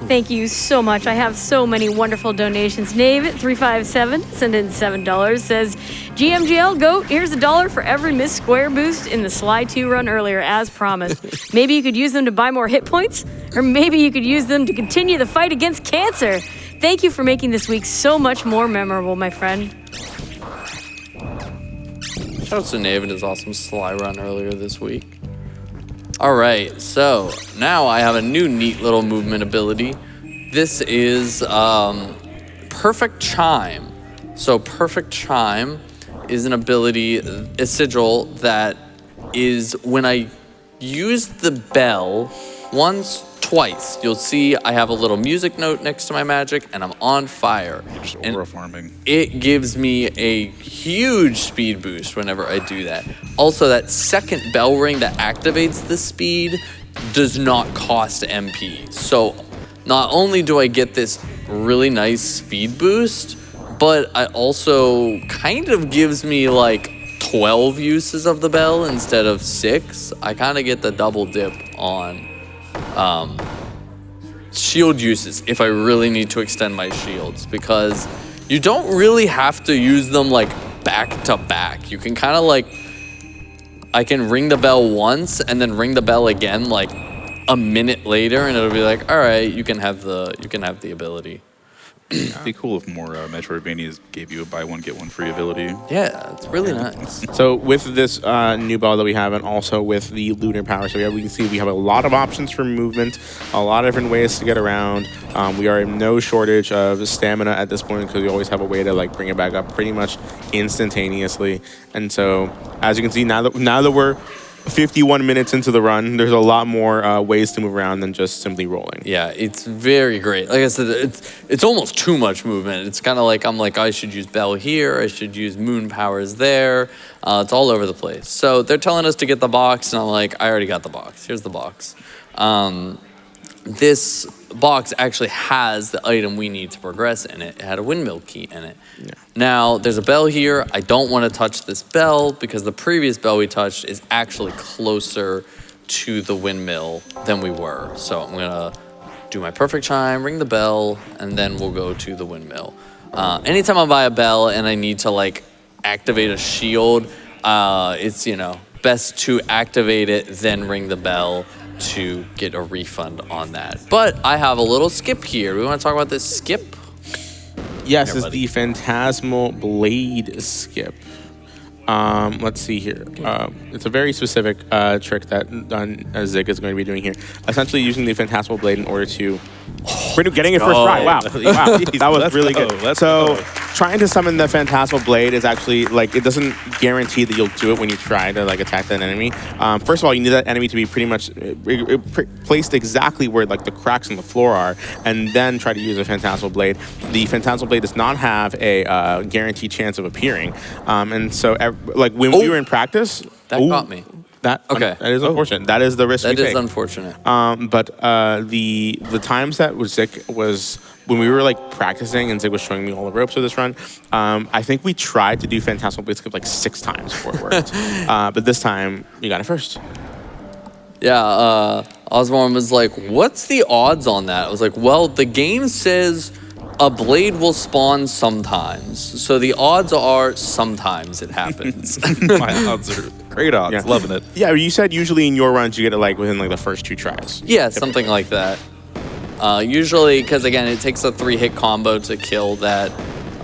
Thank you so much. I have so many wonderful donations. Nave357 sent in $7. Says, GMGL Goat, here's $1 for every missed square boost in the Sly 2 run earlier, as promised. Maybe you could use them to buy more hit points, or maybe you could use them to continue the fight against cancer. Thank you for making this week so much more memorable, my friend. Shout out to Nave and his awesome Sly run earlier this week. All right, so now I have a new neat little movement ability. This is Perfect Chime. So Perfect Chime is an ability, a sigil that is when I use the bell twice, you'll see I have a little music note next to my magic and I'm on fire. Just And aura farming. it gives me a huge speed boost whenever I do that. Also, that second bell ring that activates the speed does not cost MP. So not only do I get this really nice speed boost, but I also kind of gives me like 12 uses of the bell instead of 6. I kind of get the double dip on shield uses if I really need to extend my shields, because you don't really have to use them like back to back. You can kind of like, I can ring the bell once and then ring the bell again like a minute later and it'll be like, all right, you can have the ability. It'd be cool if more Metroidvanias gave you a buy one, get one free ability. Yeah, it's really nice. So with this new ball that we have, and also with the lunar power, so we can see we have a lot of options for movement, a lot of different ways to get around. We are in no shortage of stamina at this point because we always have a way to like bring it back up pretty much instantaneously. And so, as you can see, now that we're 51 minutes into the run, there's a lot more ways to move around than just simply rolling. Yeah, it's very great. Like I said, it's almost too much movement. It's kind of like, I'm like, I should use Bell here. I should use Moon Powers there. It's all over the place. So they're telling us to get the box, and I'm like, I already got the box. Here's the box. This box actually has the item we need to progress in it. It had a windmill key in it. Yeah. Now, there's a bell here. I don't want to touch this bell because the previous bell we touched is actually closer to the windmill than we were. So I'm going to do my perfect chime, ring the bell, and then we'll go to the windmill. Anytime I buy a bell and I need to like activate a shield, it's, best to activate it, then ring the bell to get a refund on that. But I have a little skip here. We want to talk about this skip? Yes, it's the Phantasmal Blade skip. Let's see here. It's a very specific trick that Zic is going to be doing here. Essentially using the Phantasmal Blade in order to... We're getting it first try. Wow. That was really good. So trying to summon the Phantasmal Blade is actually, like, it doesn't guarantee that you'll do it when you try to, like, attack that enemy. First of all, you need that enemy to be pretty much placed exactly where, like, the cracks in the floor are, and then try to use a Phantasmal Blade. The Phantasmal Blade does not have a guaranteed chance of appeaing. And so, like, when we were in practice... That got me. That is unfortunate. That is the risk we take. That is unfortunate. But the times that Zic was when we were like practicing and Zic was showing me all the ropes for this run, I think we tried to do Phantasmal Blade skip like 6 times before it worked. But this time you got it first. Yeah, Ozmourn was like, "What's the odds on that?" I was like, "Well, the game says a blade will spawn sometimes, so the odds are sometimes it happens." My odds are great odds. Yeah. Loving it. Yeah, you said usually in your runs you get it like within like the first 2 tries. Yeah, something like that. Usually, because again, it takes a 3-hit combo to kill that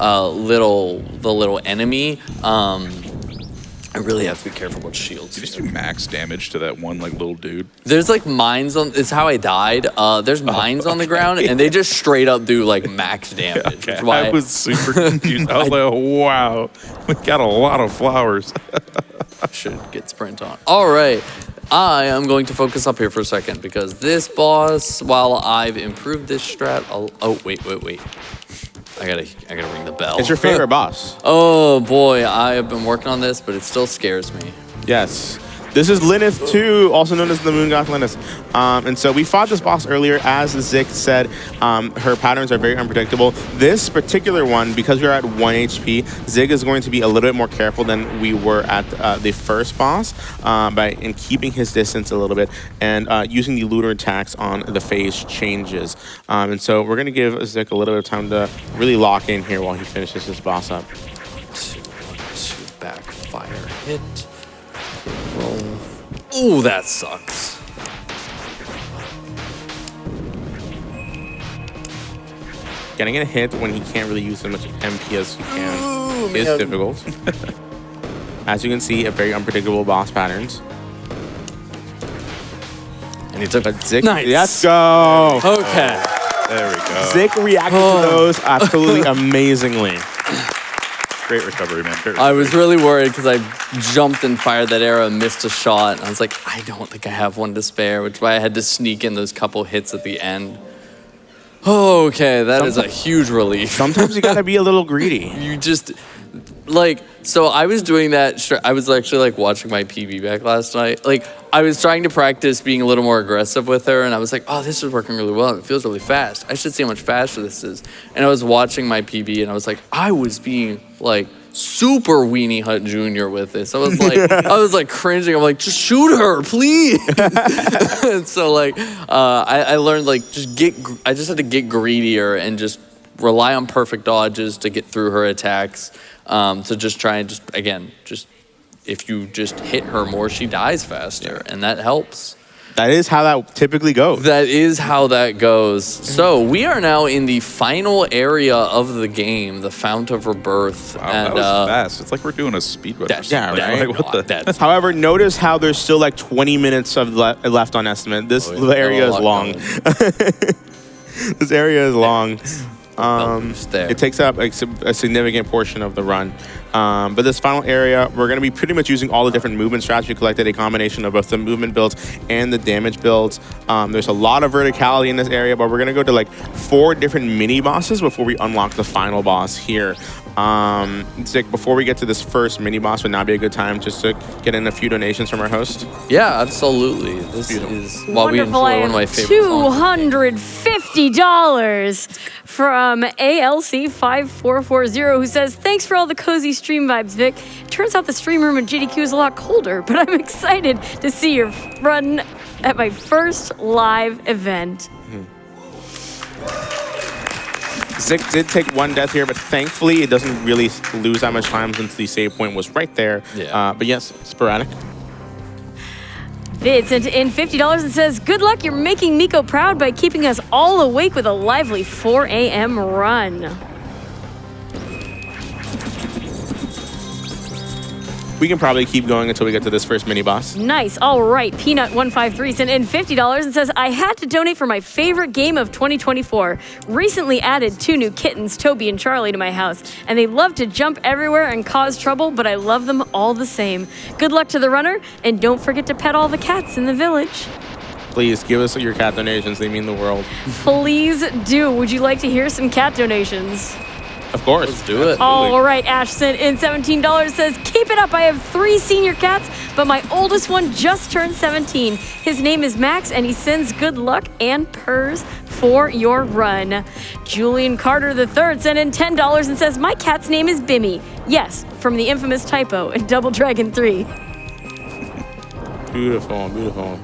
little enemy. I really have to be careful what shields. You just do max damage to that one like little dude. There's like mines on. It's how I died. There's mines on the ground, and they just straight up do like max damage. Okay. Which why I was super confused. I was like, wow, we got a lot of flowers. should get sprint on. All right. I am going to focus up here for a second because this boss, while I've improved this strat, wait. I gotta ring the bell. It's your favorite boss. Oh boy, I have been working on this, but it still scares me. Yes. This is Lilith 2, also known as the Moon God Lilith. And so we fought this boss earlier. As Zic said, her patterns are very unpredictable. This particular one, because we're at 1 HP, Zic is going to be a little bit more careful than we were at the first boss in keeping his distance a little bit and using the looter attacks on the phase changes. And so we're going to give Zic a little bit of time to really lock in here while he finishes this boss up. 2 backfire hit. Roll. Ooh, that sucks. Getting a hit when he can't really use as much MP as he can Ooh, is man. difficult. As you can see, a very unpredictable boss patterns. And he took But Zic, nice. let's go. Okay. There we go. Zic reacted to those absolutely amazingly. Great recovery, man. Great I was really worried because I jumped and fired that arrow and missed a shot. And I was like, I don't think I have one to spare, which is why I had to sneak in those couple hits at the end. Okay, that is a huge relief. Sometimes you gotta be a little greedy. You just, like, so I was doing that. I was actually, like, watching my PB back last night. Like, I was trying to practice being a little more aggressive with her, and I was like, oh, this is working really well. It feels really fast. I should see how much faster this is. And I was watching my PB, and I was like, I was being, like, super Weenie Hut Jr. with this. I was like cringing. I'm like, just shoot her, please. And so like, I learned like I just had to get greedier and just rely on perfect dodges to get through her attacks. To just try and just if you just hit her more, she dies faster, and that helps. That is how that typically goes. That is how that goes. So we are now in the final area of the game, the Fount of Rebirth. Wow, and, that was fast. It's like we're doing a speedrun. Yeah, right? Like, what the? That's However, notice how there's still like 20 minutes of left on estimate. This area is long. This area is long. It takes up a significant portion of the run. But this final area, we're going to be pretty much using all the different movement strategies. We collected a combination of both the movement builds and the damage builds. There's a lot of verticality in this area, but we're going to go to like 4 different mini bosses before we unlock the final boss here. Zic, before we get to this first mini boss, would now be a good time just to get in a few donations from our host? Yeah, absolutely. This is while we enjoy Wonderful. I one of my have favorite songs. $250 from ALC5440, who says, thanks for all the cozy stream vibes, Vic. Turns out the stream room at JDQ is a lot colder, but I'm excited to see your run at my first live event. Zic did take 1 death here, but thankfully it doesn't really lose that much time since the save point was right there. Yeah. But yes, sporadic. Vid sent in $50 and says, good luck, you're making Miko proud by keeping us all awake with a lively 4 a.m. run. We can probably keep going until we get to this first mini boss. Nice. All right. Peanut153 sent in $50 and says, I had to donate for my favorite game of 2024. Recently added 2 new kittens, Toby and Charlie, to my house, and they love to jump everywhere and cause trouble, but I love them all the same. Good luck to the runner, and don't forget to pet all the cats in the village. Please give us your cat donations. They mean the world. Please do. Would you like to hear some cat donations? Of course. Let's do it. All right, Ash sent in $17, says, keep it up. I have 3 senior cats, but my oldest one just turned 17. His name is Max, and he sends good luck and purrs for your run. Julian Carter III sent in $10 and says, my cat's name is Bimmy. Yes, from the infamous typo in Double Dragon 3. Beautiful, beautiful.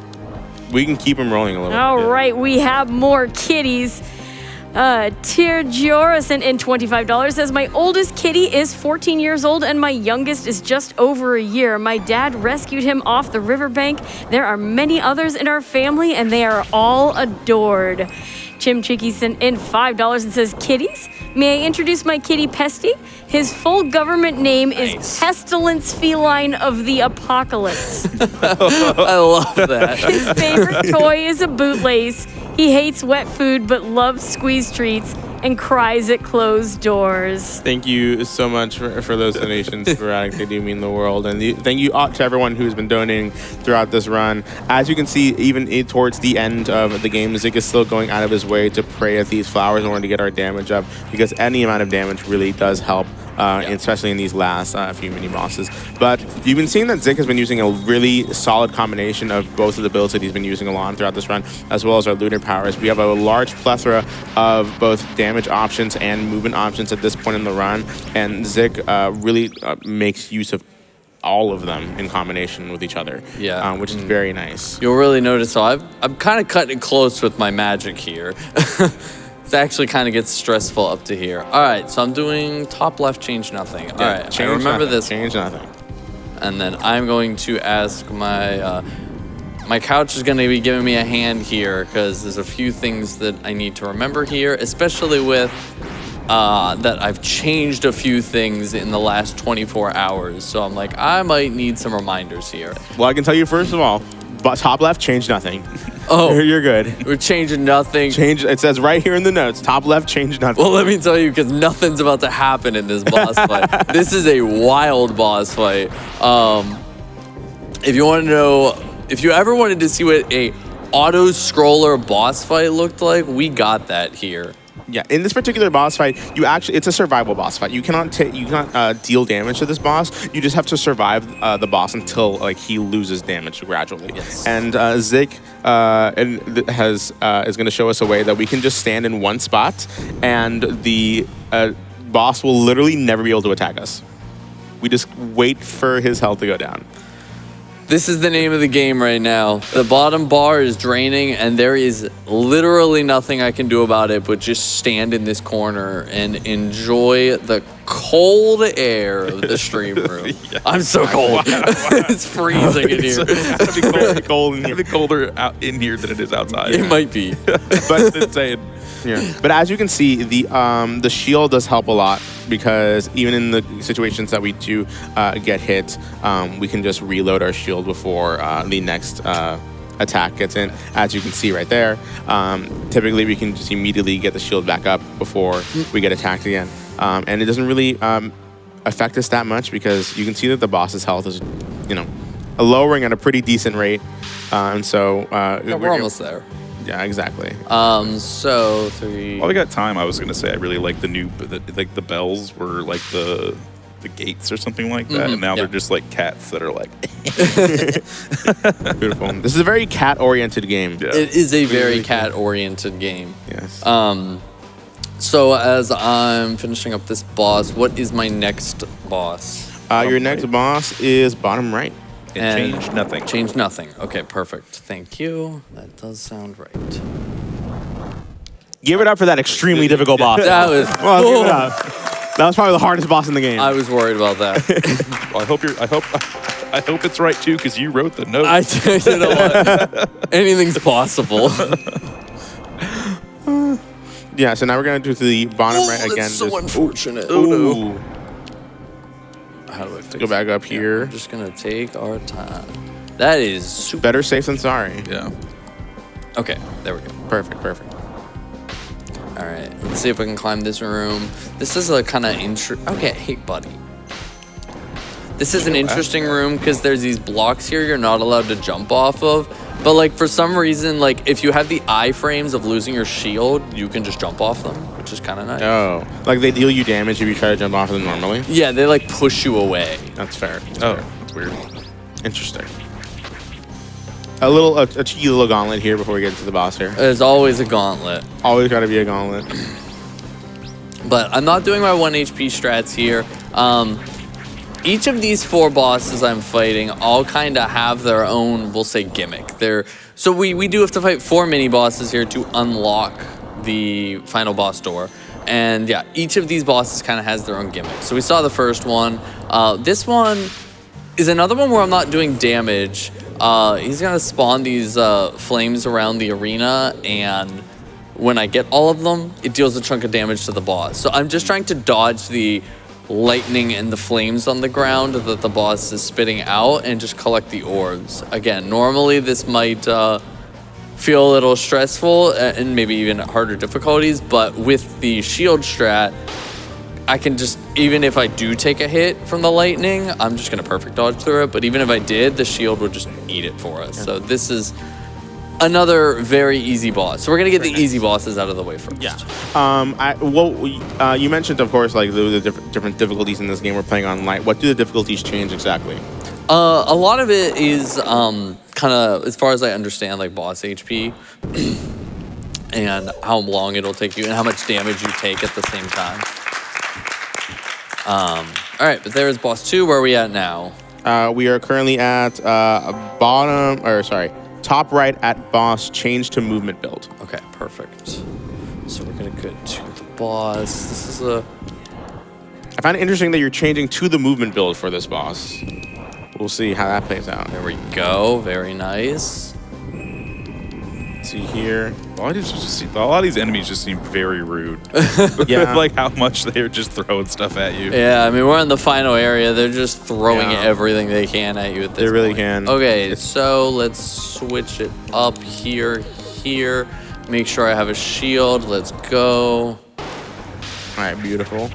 We can keep him rolling a little bit. All right, we have more kitties. Tirgiora sent in $25, says, my oldest kitty is 14 years old and my youngest is just over a year. My dad rescued him off the riverbank. There are many others in our family and they are all adored. Chim Chicky sent in $5 and says, kitties, may I introduce my kitty Pesty? His full government name is Pestilence Feline of the Apocalypse. I love that. His favorite toy is a bootlace. He hates wet food but loves squeeze treats. and cries at closed doors. Thank you so much for those donations, Sporadic. They do mean the world. And thank you to everyone who's been donating throughout this run. As you can see, even towards the end of the game, Zic is still going out of his way to pray at these flowers in order to get our damage up, because any amount of damage really does help. Especially in these last few mini bosses. But you've been seeing that Zic has been using a really solid combination of both of the builds that he's been using a lot throughout this run, as well as our lunar powers. We have a large plethora of both damage options and movement options at this point in the run, and Zic really makes use of all of them in combination with each other, which is very nice. You'll really notice, so I'm kind of cutting it close with my magic here. It actually kind of gets stressful up to here. All right, so I'm doing top left, change nothing. All right, I remember this. Change nothing. And then I'm going to ask my my couch is going to be giving me a hand here, because there's a few things that I need to remember here, especially with that I've changed a few things in the last 24 hours. So I'm like, I might need some reminders here. Well, I can tell you first of all, top left, change nothing. Oh, you're good. We're changing nothing. Change. It says right here in the notes, top left, change nothing. Well, let me tell you, because nothing's about to happen in this boss fight. This is a wild boss fight. If you want to know, if you ever wanted to see what a auto-scroller boss fight looked like, we got that here. Yeah, in this particular boss fight, it's a survival boss fight. You cannot deal damage to this boss. You just have to survive the boss until he loses damage gradually. Yes. And Zic is going to show us a way that we can just stand in one spot, and the boss will literally never be able to attack us. We just wait for his health to go down. This is the name of the game right now. The bottom bar is draining, and there is literally nothing I can do about it but just stand in this corner and enjoy the cold air of the stream room. Yeah. I'm so cold. It's freezing in here. It's very cold in here. It's colder out in here than it is outside. It might be. But it's insane. Yeah. But as you can see, the shield does help a lot, because even in the situations that we do get hit, we can just reload our shield before the next attack gets in. As you can see right there, typically we can just immediately get the shield back up before we get attacked again. And it doesn't really affect us that much, because you can see that the boss's health is, lowering at a pretty decent rate. And so we're almost there. Yeah, exactly. So 3. While we got time, I was gonna say I really like the bells were like the gates or something like that, and now they're just like cats that are like. Beautiful. This is a very cat-oriented game. Yeah. It is a very cat-oriented game. Yes. So as I'm finishing up this boss, what is my next boss? Your next boss is bottom right. And change nothing. Change nothing. Okay, perfect. Thank you. That does sound right. Give it up for that extremely difficult boss. That was. Well, give it up. That was probably the hardest boss in the game. I was worried about that. Well, I hope it's right too, because you wrote the note. You know what? Anything's possible. Yeah. So now we're gonna do the bottom right again. That's so unfortunate. Oh no. How do I fix Go back up here. We're just gonna take our time. That is super. Better safe than sorry. Yeah. Okay, there we go. Perfect. All right, let's see if we can climb this room. This is a kind of Okay, hey, buddy. This is an interesting room because there's these blocks here you're not allowed to jump off of. But for some reason, if you have the iframes of losing your shield, you can just jump off them, which is kind of nice. Oh, they deal you damage if you try to jump off of them normally? Yeah, they push you away. That's fair. That's weird. Interesting. A cheeky little gauntlet here before we get into the boss here. There's always a gauntlet. Always got to be a gauntlet. But I'm not doing my 1 HP strats here. Each of these 4 bosses I'm fighting all kind of have their own, we'll say, gimmick. So we do have to fight 4 mini bosses here to unlock the final boss door. And yeah, each of these bosses kind of has their own gimmick. So we saw the first one. This one is another one where I'm not doing damage. He's gonna spawn these flames around the arena, and when I get all of them, it deals a chunk of damage to the boss. So I'm just trying to dodge the lightning and the flames on the ground that the boss is spitting out and just collect the orbs. Again, normally this might feel a little stressful and maybe even harder difficulties. But with the shield strat, I can just, even if I do take a hit from the lightning, I'm just going to perfect dodge through it. But even if I did, the shield would just eat it for us. So this is another very easy boss. So we're going to get the easy bosses out of the way first. Yeah. You mentioned, of course, like the different difficulties in this game we're playing on light. What do the difficulties change exactly? A lot of it is kind of, as far as I understand, like boss HP and how long it'll take you and how much damage you take at the same time. All right, but there's boss 2. Where are we at now? We are currently at top right at boss, change to movement build. Okay, perfect. So we're gonna go to the boss. This is a... I find it interesting that you're changing to the movement build for this boss. We'll see how that plays out. There we go, very nice. Let's see here. A lot of these enemies just seem very rude. Yeah. Like how much they're just throwing stuff at you. Yeah, I mean, we're in the final area. They're just throwing Yeah. everything they can at you at this They really point. can. Okay, so let's switch it up here. Make sure I have a shield. Let's go. All right, beautiful.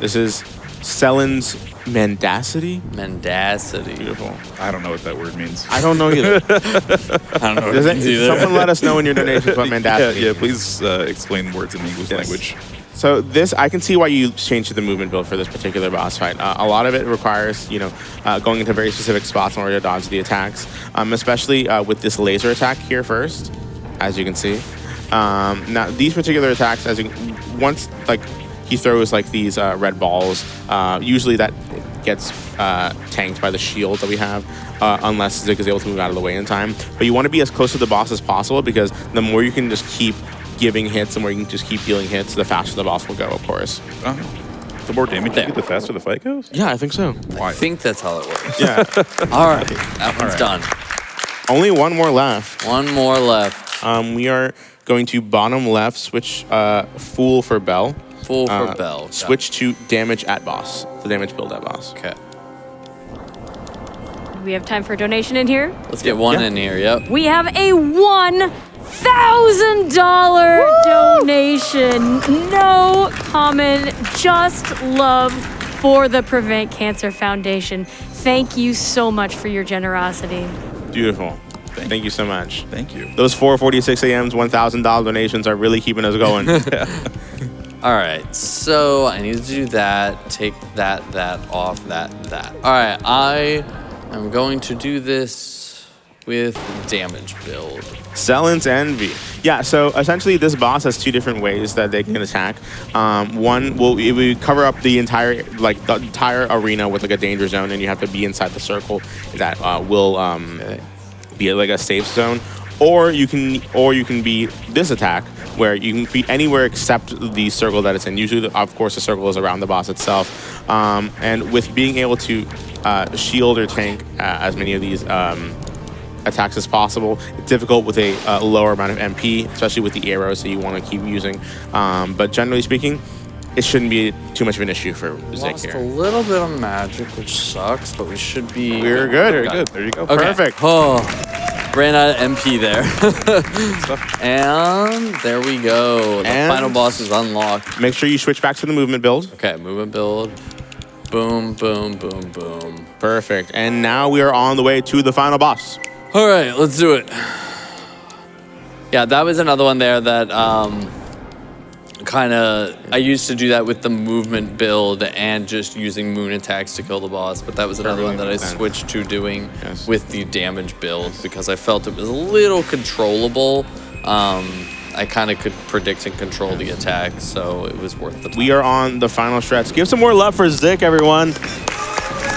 This is Selen's Mendacity. Mendacity. Beautiful. I don't know what that word means. I don't know either. I don't know what it means either. Someone let us know in your donations what Mendacity Yeah, please explain words in the English language. So this, I can see why you changed to the movement build for this particular boss fight. A lot of it requires, going into very specific spots in order to dodge the attacks, especially with this laser attack here first, as you can see. Now, these particular attacks, once he throws like these red balls, usually that gets tanked by the shield that we have, unless Zic is able to move out of the way in time. But you want to be as close to the boss as possible, because the more you can just keep giving hits and where you can just keep dealing hits, the faster the boss will go, of course. The more damage you do, the faster the fight goes? Yeah, I think so. I think that's how it works. Yeah. All right, that one's done. Only one more left. One more left. We are going to bottom left, switch Fool for Bell. Fool for Bell. Switch to damage at boss. The damage build at boss. Okay. Do we have time for a donation in here? Let's get one in here, yep. We have a $1,000 donation. No comment, just love for the Prevent Cancer Foundation. Thank you so much for your generosity. Beautiful. Thank you so much. Thank you. Those 4:46 a.m.'s $1,000 donations are really keeping us going. All right, so I need to do that, take that off, that. All right, I am going to do this with damage build. Selen's Envy. Yeah, so essentially this boss has two different ways that they can attack. One, we cover up the entire arena with like a danger zone, and you have to be inside the circle that will be like a safe zone. Or you can be this attack, where you can be anywhere except the circle that it's in. Usually, of course, the circle is around the boss itself. And with being able to shield or tank as many of these attacks as possible, it's difficult with a lower amount of MP, especially with the arrows that you want to keep using. But generally speaking, it shouldn't be too much of an issue for Zic Lost here. a little bit of magic, which sucks, but we should be... We're good. Very good. There you go. Okay. Perfect. Oh, ran out of MP there. And there we go. The final boss is unlocked. Make sure you switch back to the movement build. Okay, movement build. Boom, boom, boom, boom. Perfect. And now we are on the way to the final boss. All right, let's do it. Yeah, that was another one there that I used to do that with the movement build and just using moon attacks to kill the boss, but that was another one that I switched to doing with the damage build because I felt it was a little controllable. I kind of could predict and control the attack, so it was worth the time. We are on the final stretch. Give some more love for Zic, everyone.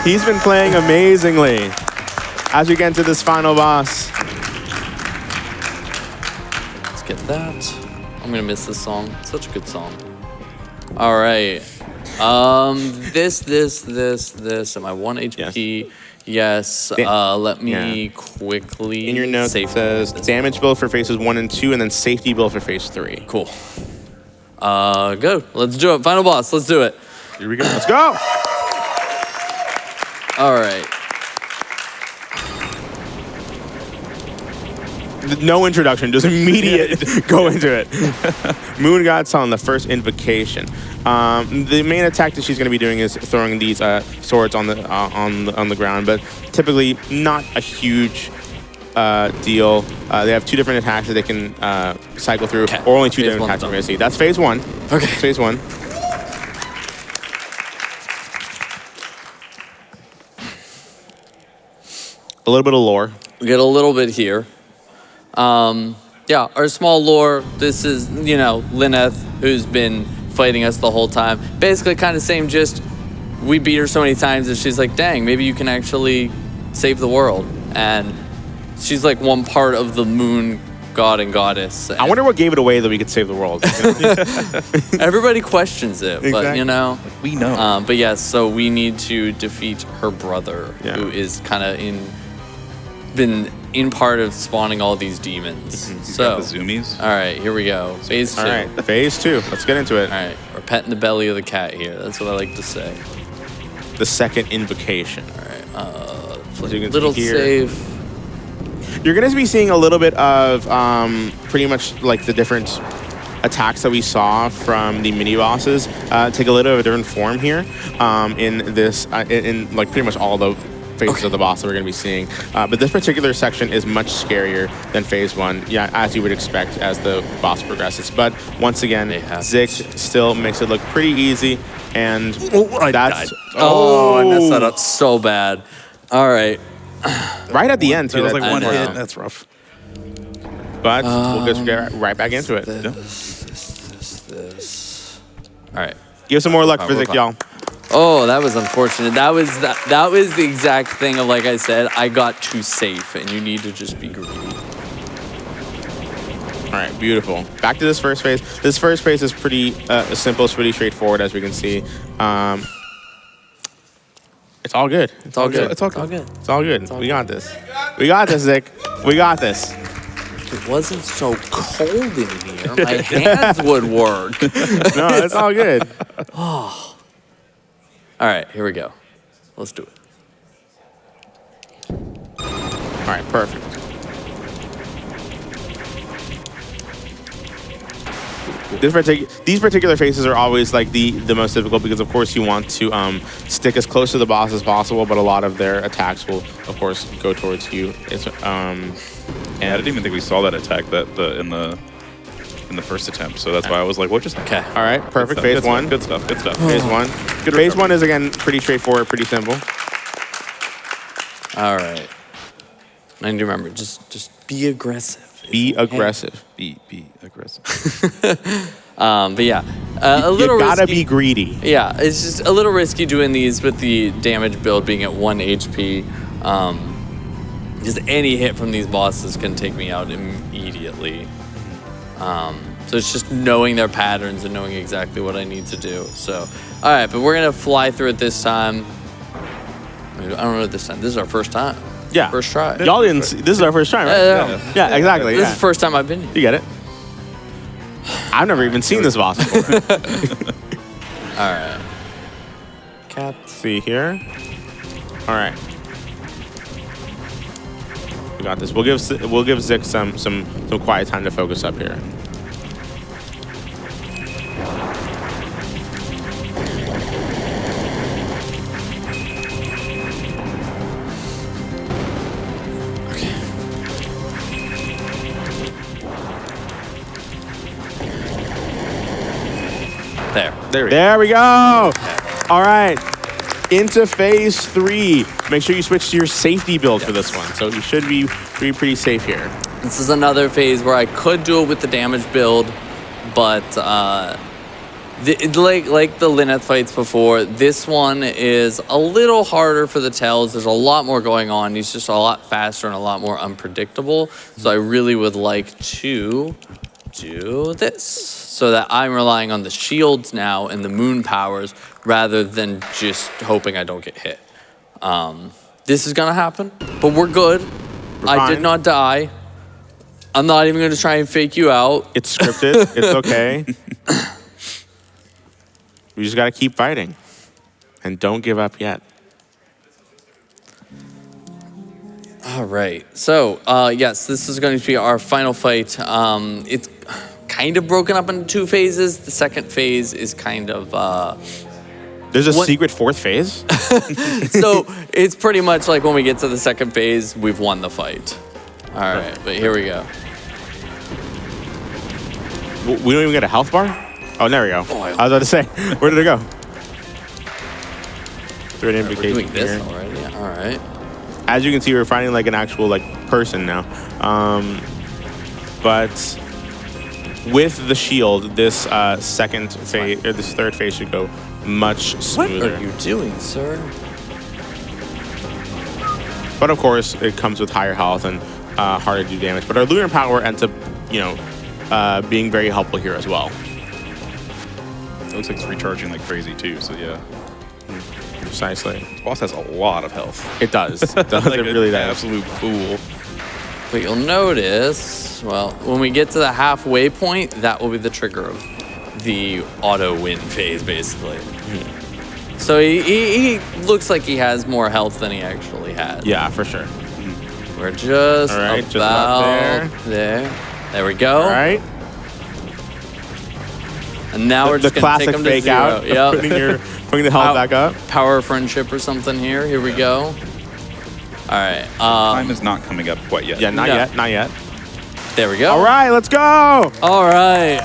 He's been playing amazingly as we get into this final boss. Let's get that. I'm gonna miss this song. Such a good song. All right. This. Am I 1 HP? Yes. Let me quickly. In your notes, it says damage build for phases 1 and 2, and then safety build for phase 3. Cool. Go. Let's do it. Final boss. Let's do it. Here we go. Let's go. All right. No introduction, just immediate go into it. Moon God's on the first invocation. The main attack that she's going to be doing is throwing these swords on the ground, but typically not a huge deal. They have 2 different attacks that they can cycle through, or only 2 different attacks we're going to see. That's phase 1. Okay. That's phase 1. A little bit of lore. We get a little bit here. Yeah, our small lore. This is, you know, Lyneth, who's been fighting us the whole time. Basically, kind of same gist. We beat her so many times that she's like, dang, maybe you can actually save the world. And she's like one part of the moon god and goddess. I wonder what gave it away that we could save the world. Everybody questions it, but Exactly. you know. We know. But yes, so we need to defeat her brother, Yeah. who is kind of been in part of spawning all these demons. He's So, got the zoomies. all right, here we go. Phase 2. All right, phase 2. Let's get into it. All right, we're petting the belly of the cat here. That's what I like to say. The second invocation. All you can little see here. save. You're going to be seeing a little bit of pretty much like the different attacks that we saw from the mini bosses take a little bit of a different form here in this in like pretty much all the phases of the boss that we're going to be seeing. But this particular section is much scarier than phase 1, yeah, as you would expect as the boss progresses. But once again, Zic still makes it look pretty easy, and I that's died. I messed that up so bad. All right. right at the end too. That was like I one know. hit. That's rough. But we'll just get right back into it. This. All right. Give some more luck for we're Zic, fine. y'all. Oh, that was unfortunate. That was the exact thing of, like I said, I got too safe, and you need to just be greedy. All right, beautiful. Back to this first phase. This first phase is pretty simple. It's pretty straightforward, as we can see. It's all good. It's all good. It's all good. It's all good. We got this. We got this, Zic. We got this. If it wasn't so cold in here, my hands would work. No, it's all good. All right, here we go. Let's do it. All right, perfect. These particular phases are always like the most difficult because, of course, you want to stick as close to the boss as possible, but a lot of their attacks will, of course, go towards you. It's And I didn't even think we saw that attack in the first attempt. So that's why I was like, what just happened? Okay. all right. Perfect. Phase 1. Good stuff. Good stuff. Phase 1. Phase 1 is again pretty straightforward, pretty simple. All right. And remember, just be aggressive. Be aggressive. Be aggressive. But yeah, a little You gotta risky. be greedy. Yeah, it's just a little risky doing these with the damage build being at 1 HP. Just any hit from these bosses can take me out immediately. So it's just knowing their patterns and knowing exactly what I need to do. So, all right, but we're gonna fly through it this time. I don't know this time. This is our first time. Yeah. First try. Y'all didn't see, this is our first time, right? Yeah, exactly. This Yeah. is the first time I've been here. You get it. I've never even seen this boss before. All right. Cat. See here. All right. We got this. We'll give Zic some quiet time to focus up here. There we go. All right. Into phase 3. Make sure you switch to your safety build for this one. So you should be pretty safe here. This is another phase where I could do it with the damage build, but like the Lyneth fights before, this one is a little harder for the tells. There's a lot more going on. He's just a lot faster and a lot more unpredictable. So I really would like to do this so that I'm relying on the shields now and the moon powers rather than just hoping I don't get hit. This is gonna happen, but we're good. I did fine. not die. I'm not even gonna try and fake you out. It's scripted. It's okay. We just got to keep fighting. And don't give up yet. All right. So, yes, this is going to be our final fight. It's kind of broken up into 2 phases. The second phase is kind of... There's a secret 4th phase? So it's pretty much like when we get to the second phase, we've won the fight. All right, but here we go. We don't even get a health bar? Oh, there we go. Oh, I was about to say, where did it go? Third We're invocation doing this here. already. All right. As you can see, we're finding like an actual like person now. But with the shield, this second phase or this third phase should go much What smoother. are you doing, sir? But of course, it comes with higher health and harder to do damage. But our lunar power ends up, you know, being very helpful here as well. It looks like it's recharging like crazy too. So yeah, Precisely. this boss has a lot of health. It does. It does. Like It really an does. absolute fool. But you'll notice, well, when we get to the halfway point, that will be the trigger of the auto win phase, basically. So he looks like he has more health than he actually has. Yeah, for sure. We're just, All right, about, just about there. There we go. All right. And now we're The just going to take classic him to fake zero. out. Yep. Putting the health back up. Power of friendship or something here. Here we go. All right. Time is not coming up quite yet. Yeah, not No. yet. Not yet. There we go. All right, let's go. All right.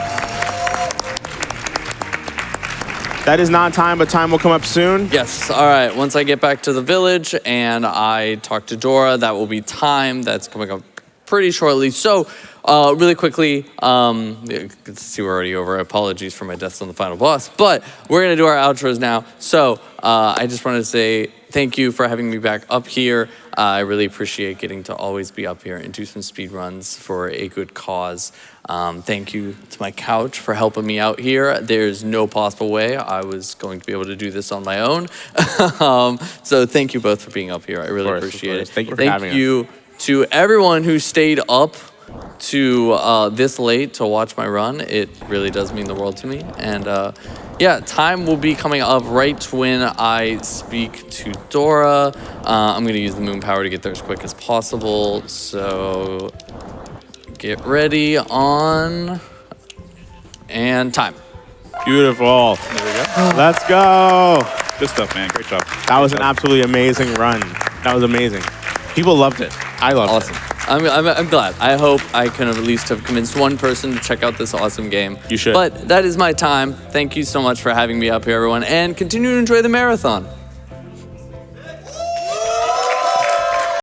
That is not time, but time will come up soon. Yes. All right. Once I get back to the village and I talk to Dora, that will be time. That's coming up pretty shortly. So, really quickly, see, we're already over. Apologies for my deaths on the final boss, but we're gonna do our outros now. So, I just wanted to say thank you for having me back up here. I really appreciate getting to always be up here and do some speed runs for a good cause. Thank you to my couch for helping me out here. There's no possible way I was going to be able to do this on my own. So thank you both for being up here. I really appreciate it. Thank you for having us. Thank you to everyone who stayed up to this late to watch my run. It really does mean the world to me. And yeah, time will be coming up right when I speak to Dora. I'm going to use the moon power to get there as quick as possible. So get ready on and time. Beautiful. There we go. Let's go. Good stuff, man. Great job. That was an absolutely amazing run. That was amazing. People loved it. I loved Awesome. I'm glad. I hope I can at least have convinced one person to check out this awesome game. You should. But that is my time. Thank you so much for having me up here, everyone, and continue to enjoy the marathon.